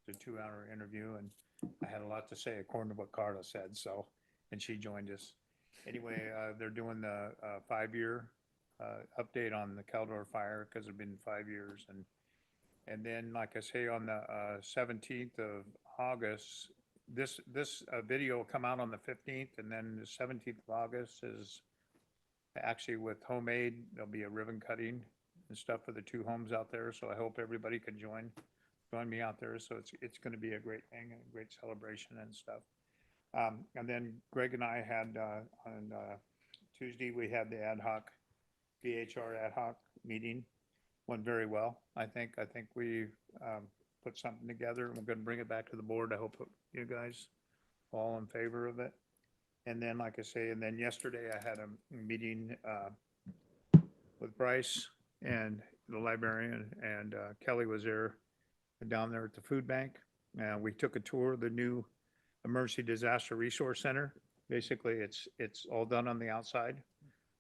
It's a 2-hour interview, and I had a lot to say according to what Carla said. So, and she joined us. Anyway, they're doing the 5-year update on the Caldor fire because it's been 5 years, and then, like I say, on the 17th of August. This video will come out on the 15th, and then the 17th of August is actually with Homemade. There'll be a ribbon cutting and stuff for the 2 homes out there. So I hope everybody can join me out there. So it's going to be a great thing, a great celebration and stuff. And then Greg and I had on Tuesday we had the VHR ad hoc meeting. Went very well. I think we put something together, and we're going to bring it back to the board. I hope you guys all in favor of it. And then, like I say, and then yesterday I had a meeting with Bryce and the librarian, and Kelly was there down there at the food bank. We took a tour of the new Emergency Disaster Resource Center. Basically, it's all done on the outside.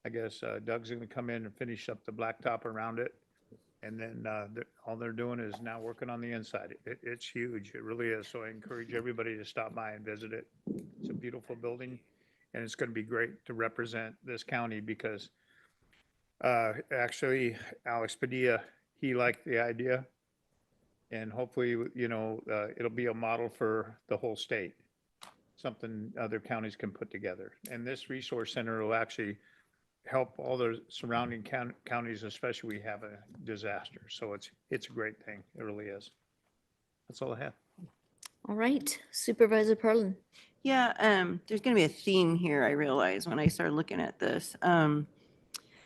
I guess Doug's going to come in and finish up the blacktop around it. And then all they're doing is now working on the inside. It's huge. It really is. So I encourage everybody to stop by and visit it. It's a beautiful building, and it's going to be great to represent this county because actually Alex Padilla, he liked the idea, and hopefully, it'll be a model for the whole state, something other counties can put together. And this resource center will actually help all the surrounding counties, especially we have a disaster. So it's a great thing. It really is. That's all I have. All right, Supervisor Parlin. Yeah, there's going to be a theme here, I realize, when I started looking at this.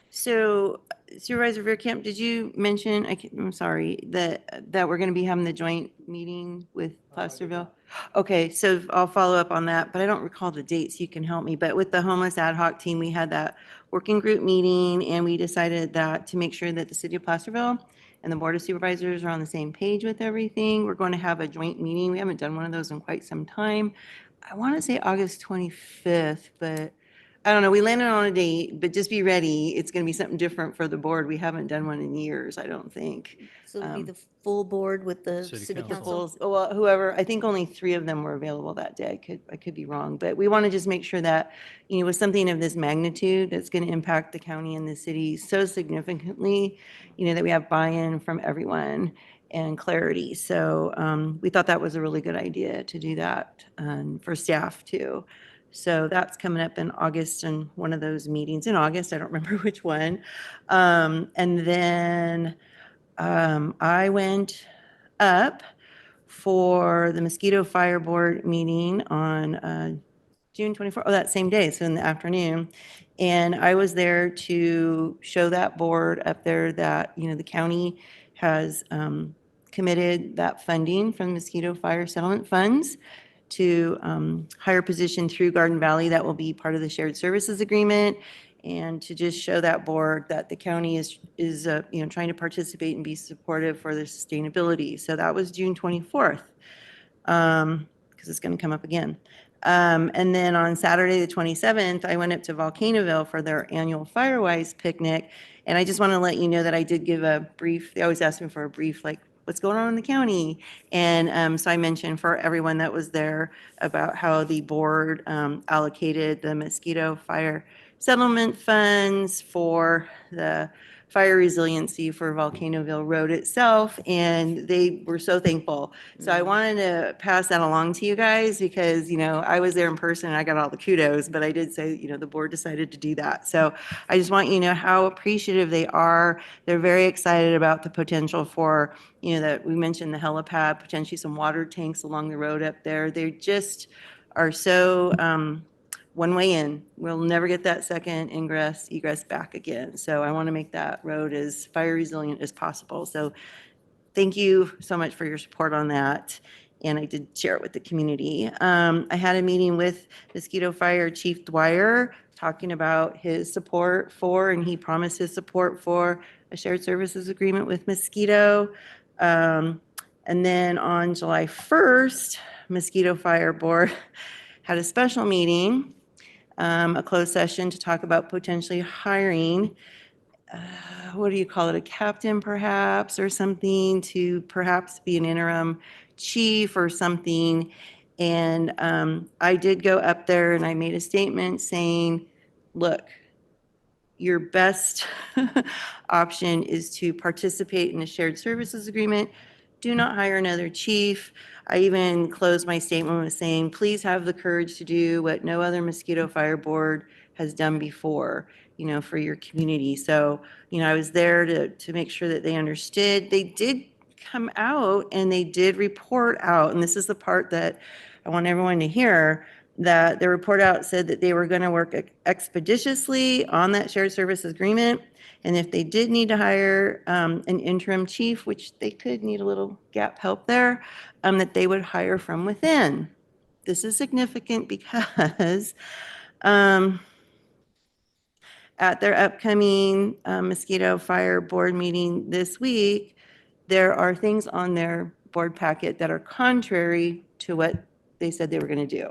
So Supervisor Veerkamp, did you mention, I'm sorry, that we're going to be having the joint meeting with Placerville? Okay, so I'll follow up on that, but I don't recall the dates. You can help me. But with the homeless ad hoc team, we had that working group meeting, and we decided that to make sure that the city of Placerville and the Board of Supervisors are on the same page with everything, we're going to have a joint meeting. We haven't done one of those in quite some time. I want to say August 25th, but I don't know. We landed on a date, but just be ready. It's going to be something different for the board. We haven't done one in years, I don't think. So it'll be the full board with the city council? Well, whoever, I think only 3 of them were available that day. I could be wrong, but we want to just make sure that, with something of this magnitude that's going to impact the county and the city so significantly, that we have buy-in from everyone and clarity. So we thought that was a really good idea to do that for staff too. So that's coming up in August, and one of those meetings in August, I don't remember which one. And then I went up for the Mosquito Fire Board meeting on June 24th, that same day, so in the afternoon. And I was there to show that board up there that, the county has committed that funding from mosquito fire settlement funds to hire a position through Garden Valley that will be part of the shared services agreement, and to just show that board that the county is trying to participate and be supportive for their sustainability. So that was June 24th, because it's going to come up again. And then on Saturday, the 27th, I went up to Volcanoville for their annual Firewise picnic. And I just want to let you know that I did give a brief. They always ask me for a brief, like, what's going on in the county? And so I mentioned for everyone that was there about how the board allocated the mosquito fire settlement funds for the fire resiliency for Volcanoville Road itself, and they were so thankful. So I wanted to pass that along to you guys because, I was there in person and I got all the kudos, but I did say, the board decided to do that. So I just want you to know how appreciative they are. They're very excited about the potential for, that we mentioned the helipad, potentially some water tanks along the road up there. They just are so one way in. We'll never get that second egress back again. So I want to make that road as fire resilient as possible. So thank you so much for your support on that. And I did share it with the community. I had a meeting with Mosquito Fire Chief Dwyer talking about his support for, and he promised his support for a shared services agreement with Mosquito. And then on July 1st, Mosquito Fire Board had a special meeting, a closed session to talk about potentially hiring, what do you call it, a captain perhaps, or something, to perhaps be an interim chief or something. And I did go up there and I made a statement saying, look, your best option is to participate in a shared services agreement. Do not hire another chief. I even closed my statement with saying, please have the courage to do what no other mosquito fire board has done before, you know, for your community. So, you know, I was there to make sure that they understood. They did come out and they did report out, and this is the part that I want everyone to hear, that the report out said that they were going to work expeditiously on that shared services agreement. And if they did need to hire an interim chief, which they could need a little gap help there, that they would hire from within. This is significant because at their upcoming mosquito fire board meeting this week, there are things on their board packet that are contrary to what they said they were going to do.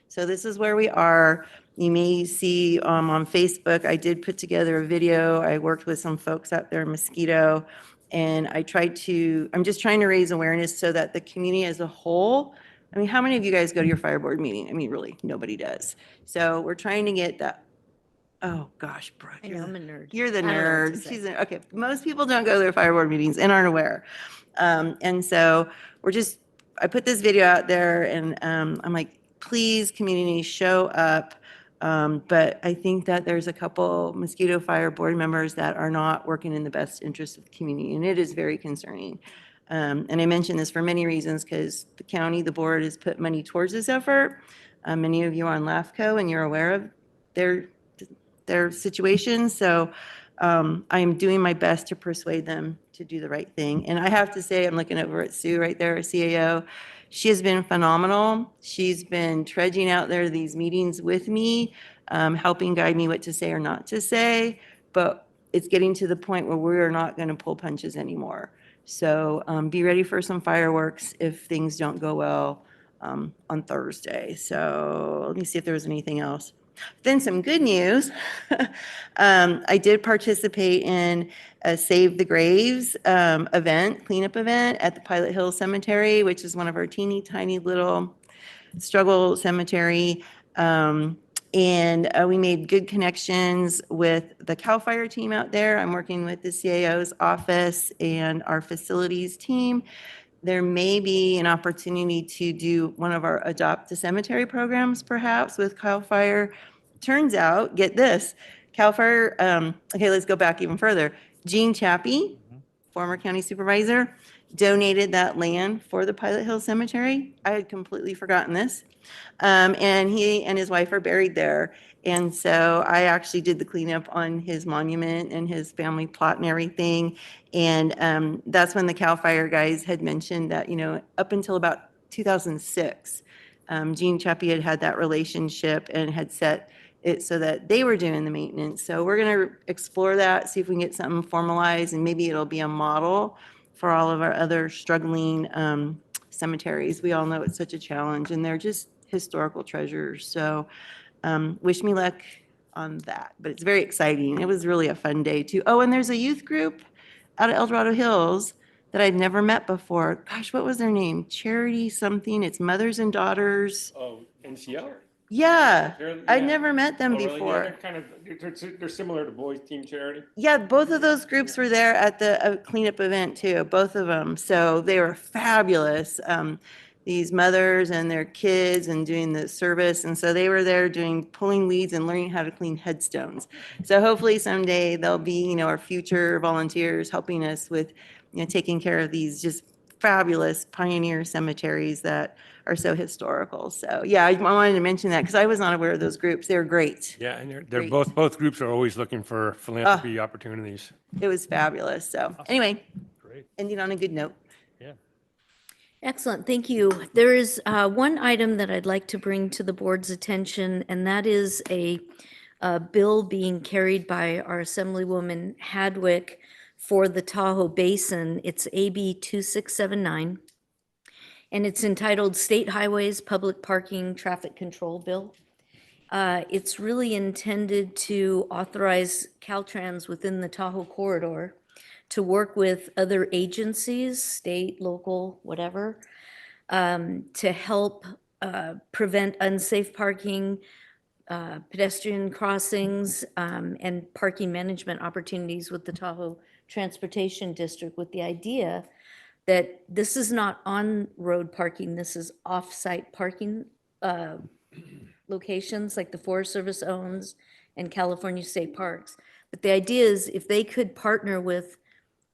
So this is where we are. You may see on Facebook, I did put together a video. I worked with some folks out there in Mosquito, and I'm just trying to raise awareness so that the community as a whole, I mean, how many of you guys go to your fire board meeting? I mean, really, nobody does. So we're trying to get that. Oh gosh, Brooke, I know, I'm a nerd. you're the I don't know what to nerd. say. Okay. Most people don't go to their fire board meetings and aren't aware. And so I put this video out there, and I'm like, please, community, show up. But I think that there's a couple mosquito fire board members that are not working in the best interest of the community, and it is very concerning. And I mention this for many reasons, because the county, the board has put money towards this effort. Many of you are on LAFCO and you're aware of their situation. So I am doing my best to persuade them to do the right thing. And I have to say, I'm looking over at Sue right there, our CAO. She has been phenomenal. She's been trudging out there to these meetings with me, helping guide me what to say or not to say. But it's getting to the point where we are not going to pull punches anymore. So be ready for some fireworks if things don't go well on Thursday. So let me see if there was anything else. Then some good news. I did participate in a Save the Graves cleanup event at the Pilot Hill Cemetery, which is one of our teeny tiny little struggle cemetery. And we made good connections with the CAL FIRE team out there. I'm working with the CAO's office and our facilities team. There may be an opportunity to do one of our Adopt a Cemetery programs, perhaps, with CAL FIRE. Turns out, get this, CAL FIRE, okay, let's go back even further. Gene Chappie, former county supervisor, donated that land for the Pilot Hill Cemetery. I had completely forgotten this. And he and his wife are buried there. And so I actually did the cleanup on his monument and his family plot and everything. And that's when the CAL FIRE guys had mentioned that, you know, up until about 2006, Gene Chappie had that relationship and had set it so that they were doing the maintenance. So we're going to explore that, see if we can get something formalized, and maybe it'll be a model for all of our other struggling cemeteries. We all know it's such a challenge, and they're just historical treasures. So wish me luck on that. But it's very exciting. It was really a fun day, too. Oh, and there's a youth group out of El Dorado Hills that I'd never met before. Gosh, what was their name? Charity something. It's mothers and daughters. Oh, NCL? Yeah, I'd Yeah. never met them Oh, really? Yeah, before. they're similar to Boys Team Charity. Yeah, both of those groups were there at the cleanup event too, both of them. So they were fabulous. These mothers and their kids and doing the service. And so they were there pulling weeds and learning how to clean headstones. So hopefully someday they'll be, you know, our future volunteers helping us with, you know, taking care of these just fabulous pioneer cemeteries that are so historical. So yeah, I wanted to mention that because I was not aware of those groups. They were great. Yeah, and they're Great. both groups are always looking for philanthropy opportunities. It was fabulous. So anyway, ending on a good note. Excellent, thank you. There is one item that I'd like to bring to the board's attention, and that is a bill being carried by our Assemblywoman Hadwick for the Tahoe Basin. It's AB 2679, and it's entitled State Highways Public Parking Traffic Control Bill. It's really intended to authorize Caltrans within the Tahoe corridor to work with other agencies, state, local, whatever, to help prevent unsafe parking, pedestrian crossings, and parking management opportunities with the Tahoe Transportation District, with the idea that this is not on-road parking, this is off-site parking locations like the Forest Service owns and California State Parks. But the idea is if they could partner with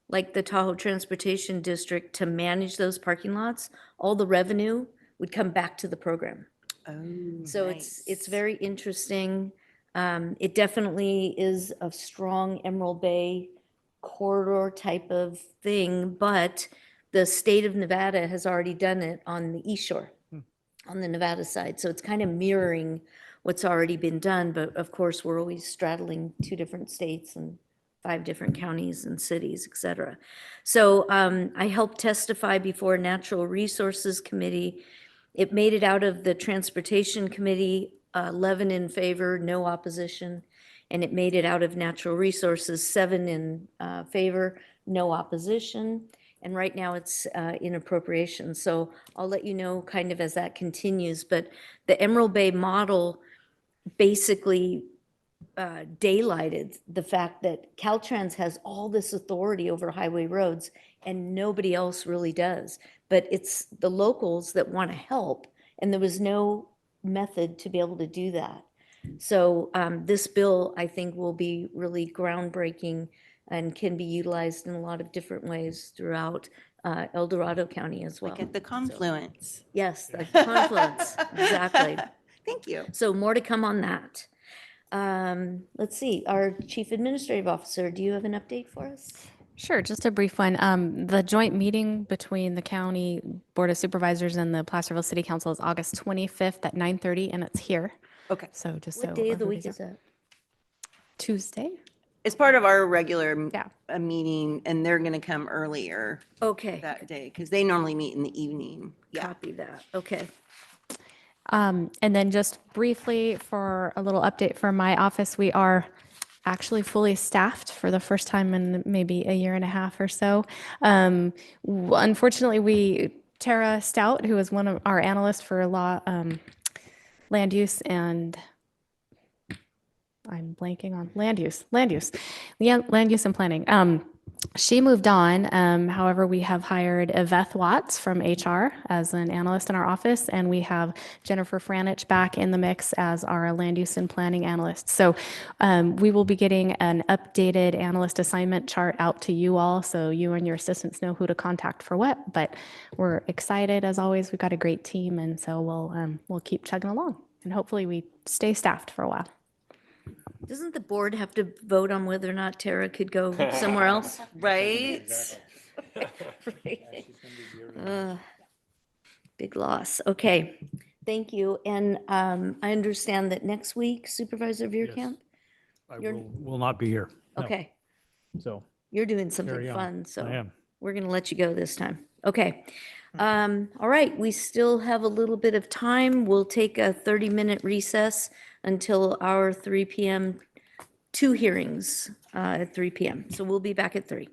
like the Tahoe Transportation District to manage those parking lots, all the revenue would come back to the program. Oh, So it's very interesting. It definitely is a strong Emerald Bay corridor type of thing, but the state of Nevada has already done it on the East Shore, on the Nevada side. So it's kind of mirroring what's already been done, but of course, we're always straddling 2 different states and 5 different counties and cities, et cetera. So I helped testify before Natural Resources Committee. It made it out of the Transportation Committee, 11 in favor, no opposition. And it made it out of Natural Resources, 7 in favor, no opposition. And right now it's in appropriation. So I'll let you know kind of as that continues. But the Emerald Bay model basically daylighted the fact that Caltrans has all this authority over highway roads and nobody else really does. But it's the locals that want to help, and there was no method to be able to do that. So this bill, I think, will be really groundbreaking and can be utilized in a lot of different ways throughout El Dorado County as well. Like at the confluence. Yes, the confluence, exactly. Thank you. So more to come on that. Let's see, our Chief Administrative Officer, do you have an update for us? Sure, just a brief one. The joint meeting between the County Board of Supervisors and the Placerville City Council is August 25th at 9:30, and it's here. Okay. So just What day of the week is that? Tuesday. It's part of our regular meeting, and they're going to come earlier Okay. that day because they normally meet in the evening. Copy that, okay. And then just briefly for a little update from my office, we are actually fully staffed for the first time in maybe a year and a half or so. Unfortunately, Tara Stout, who is one of our analysts for law, land use and I'm blanking on land use and planning. She moved on. However, we have hired Yvette Watts from HR as an analyst in our office, and we have Jennifer Franich back in the mix as our land use and planning analyst. So we will be getting an updated analyst assignment chart out to you all so you and your assistants know who to contact for what. But we're excited as always. We've got a great team, and so we'll keep chugging along, and hopefully we stay staffed for a while. Doesn't the board have to vote on whether or not Tara could go somewhere else? Right? Big loss. Okay, thank you. And I understand that next week Supervisor Veerkamp? I You're- will not be here. No. Okay, So you're doing something Carry on. fun, so. I am. We're going to let you go this time. Okay. All right, we still have a little bit of time. We'll take a 30-minute recess until our 3 p.m. 2 hearings at 3 p.m. So we'll be back at 3.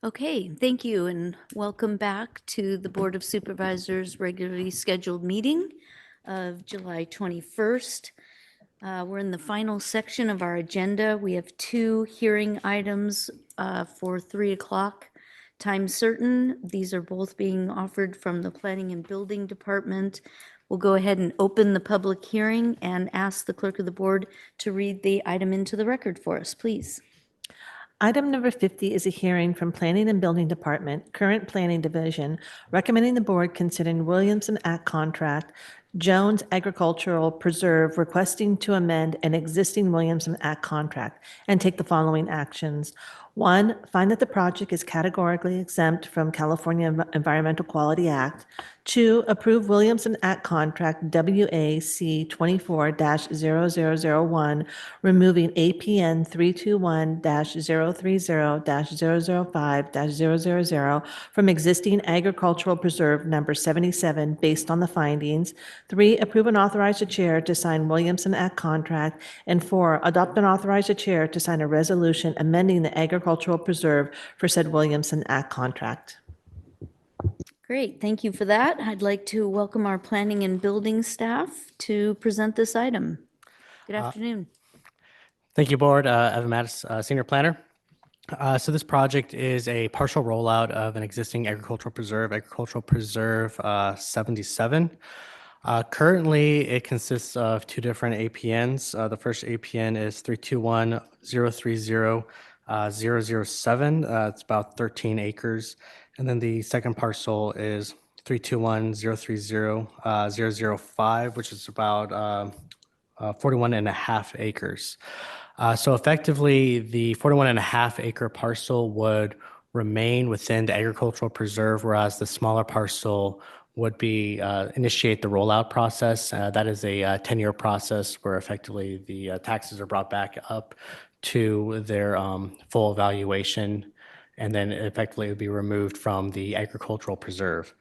Okay, thank you, and welcome back to the Board of Supervisors' regularly scheduled meeting of July 21st. We're in the final section of our agenda. We have 2 hearing items for 3 o'clock, time certain. These are both being offered from the Planning and Building Department. We'll go ahead and open the public hearing and ask the clerk of the board to read the item into the record for us, please. Item number 50 is a hearing from Planning and Building Department, Current Planning Division, recommending the board considering Williamson Act contract, Jones Agricultural Preserve requesting to amend an existing Williamson Act contract and take the following actions. 1, find that the project is categorically exempt from California Environmental Quality Act. 2, approve Williamson Act contract WAC 24-0001, removing APN 321-030-005-000 from existing agricultural preserve number 77 based on the findings. 3, approve and authorize the chair to sign Williamson Act contract. And 4, adopt and authorize the chair to sign a resolution amending the agricultural preserve for said Williamson Act contract. Great, thank you for that. I'd like to welcome our planning and building staff to present this item. Good afternoon. Thank you, Board. Evan Mattis, Senior Planner. So this project is a partial rollout of an existing agricultural preserve 77. Currently, it consists of 2 different APNs. The first APN is 321-030-007. It's about 13 acres. And then the second parcel is 321-030-005, which is about 41 and a half acres. So effectively, the 41 and a half acre parcel would remain within the agricultural preserve, whereas the smaller parcel would be initiate the rollout process. That is a 10-year process where effectively the taxes are brought back up to their full evaluation, and then effectively it would be removed from the agricultural preserve.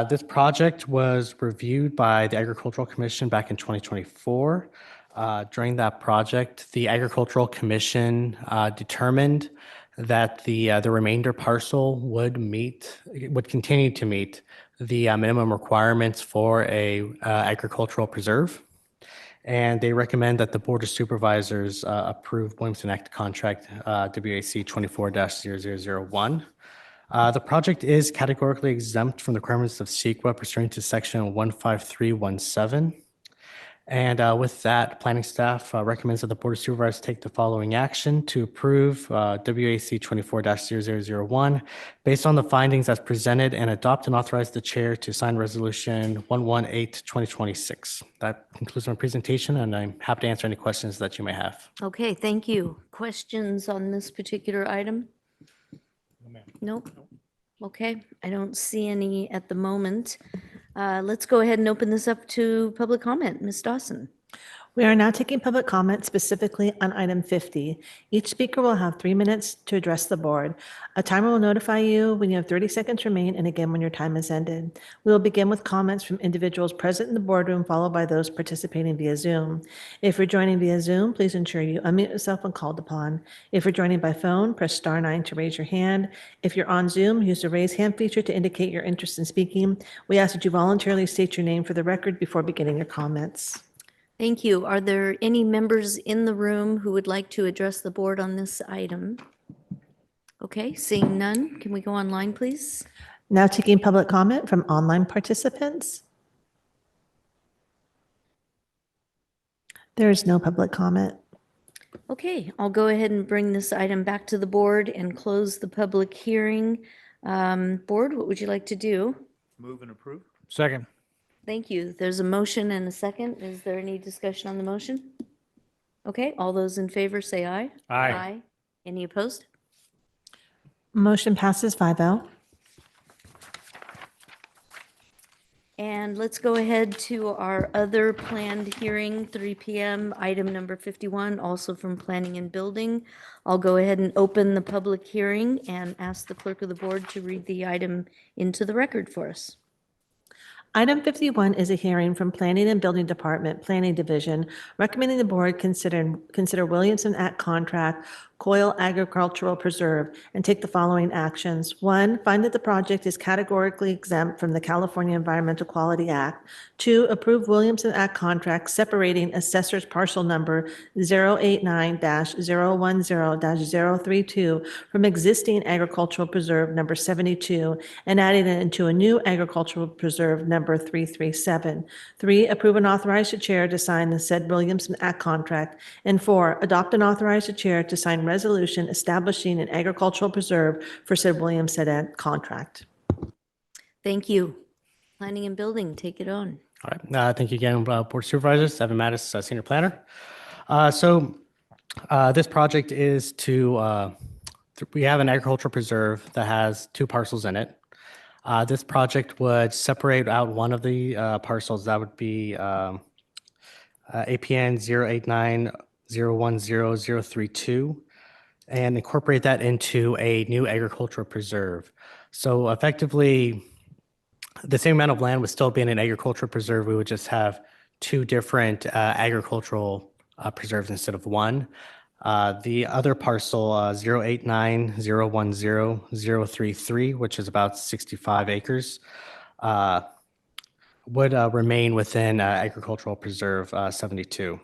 This project was reviewed by the Agricultural Commission back in 2024. During that project, the Agricultural Commission determined that the remainder parcel would continue to meet the minimum requirements for a agricultural preserve. And they recommend that the Board of Supervisors approve Williamson Act contract WAC 24-0001. The project is categorically exempt from the requirements of CEQA pursuant to section 15317. And with that, planning staff recommends that the Board of Supervisors take the following action to approve WAC 24-0001 based on the findings as presented and adopt and authorize the chair to sign resolution 118-2026. That concludes my presentation, and I'm happy to answer any questions that you may have. Okay, thank you. Questions on this particular item? Nope. Okay, I don't see any at the moment. Let's go ahead and open this up to public comment. Ms. Dawson. We are now taking public comment specifically on item 50. Each speaker will have 3 minutes to address the board. A timer will notify you when you have 30 seconds remain and again when your time is ended. We will begin with comments from individuals present in the boardroom, followed by those participating via Zoom. If you're joining via Zoom, please ensure you unmute yourself when called upon. If you're joining by phone, press *9 to raise your hand. If you're on Zoom, use the raise hand feature to indicate your interest in speaking. We ask that you voluntarily state your name for the record before beginning your comments. Thank you. Are there any members in the room who would like to address the board on this item? Okay, seeing none, can we go online, please? Now taking public comment from online participants. There is no public comment. Okay, I'll go ahead and bring this item back to the board and close the public hearing. Board, what would you like to do? Move and approve. Second. Thank you. There's a motion and a second. Is there any discussion on the motion? Okay, all those in favor say aye. Aye. Any opposed? Motion passes 5-0. And let's go ahead to our other planned hearing, 3 p.m., item number 51, also from Planning and Building. I'll go ahead and open the public hearing and ask the clerk of the board to read the item into the record for us. Item 51 is a hearing from Planning and Building Department, Planning Division, recommending the board consider Williamson Act contract Coyle Agricultural Preserve and take the following actions. 1, find that the project is categorically exempt from the California Environmental Quality Act. 2, approve Williamson Act contract separating assessor's parcel number 089-010-032 from existing agricultural preserve number 72 and adding it into a new agricultural preserve number 337. 3, approve and authorize the chair to sign the said Williamson Act contract. And 4, adopt and authorize the chair to sign resolution establishing an agricultural preserve for said Williamson Act contract. Thank you. Planning and Building, take it on. All right. Thank you again, Board Supervisors. Evan Mattis, Senior Planner. This project is we have an agricultural preserve that has 2 parcels in it. This project would separate out one of the parcels. That would be APN 089-010-032 and incorporate that into a new agricultural preserve. So effectively, the same amount of land would still be in an agricultural preserve. We would just have 2 different agricultural preserves instead of one. The other parcel, 089-010-033, which is about 65 acres, would remain within Agricultural Preserve 72.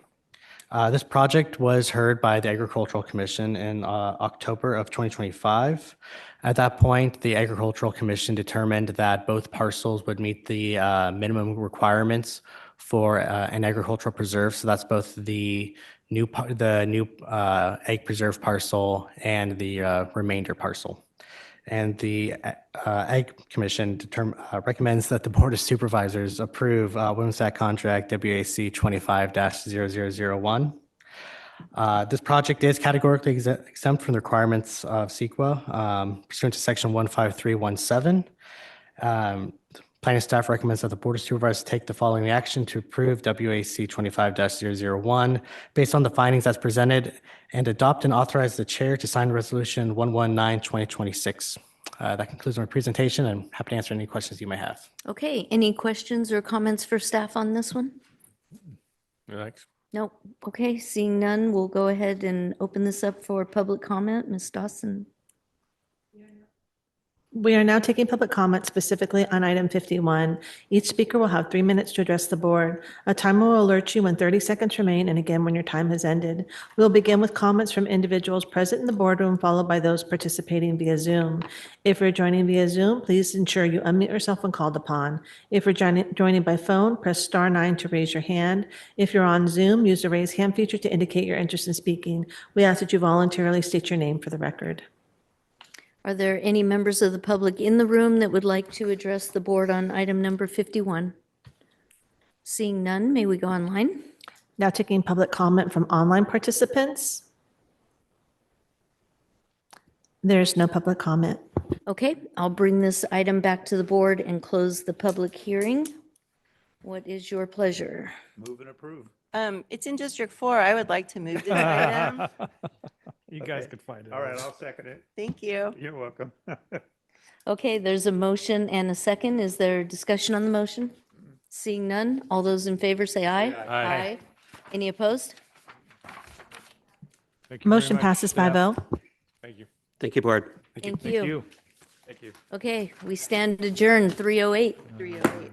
This project was heard by the Agricultural Commission in October of 2025. At that point, the Agricultural Commission determined that both parcels would meet the minimum requirements for an agricultural preserve. So that's both the new egg preserve parcel and the remainder parcel. And the Ag Commission recommends that the Board of Supervisors approve Williamson Act contract WAC 25-0001. This project is categorically exempt from the requirements of CEQA pursuant to section 15317. Planning staff recommends that the Board of Supervisors take the following action to approve WAC 25-001 based on the findings as presented and adopt and authorize the chair to sign resolution 119-2026. That concludes my presentation. I'm happy to answer any questions you may have. Okay, any questions or comments for staff on this one? Thanks. No. Okay, seeing none, we'll go ahead and open this up for public comment. Ms. Dawson. We are now taking public comment specifically on item 51. Each speaker will have 3 minutes to address the board. A timer will alert you when 30 seconds remain and again when your time has ended. We'll begin with comments from individuals present in the boardroom, followed by those participating via Zoom. If you're joining via Zoom, please ensure you unmute yourself when called upon. If you're joining by phone, press star 9 to raise your hand. If you're on Zoom, use the raise hand feature to indicate your interest in speaking. We ask that you voluntarily state your name for the record. Are there any members of the public in the room that would like to address the board on item number 51? Seeing none, may we go online? Now taking public comment from online participants. There's no public comment. Okay, I'll bring this item back to the board and close the public hearing. What is your pleasure? Move and approve. It's in District 4. I would like to move this item. You guys could find it. All right, I'll second it. Thank you. You're welcome. Okay, there's a motion and a second. Is there discussion on the motion? Seeing none, all those in favor say aye. Aye. Any opposed? Thank you very Motion much, passes staff. 5-0. Thank you. Thank you, Board. Thank you. Thank you. Okay, we stand adjourned 3:08. 308.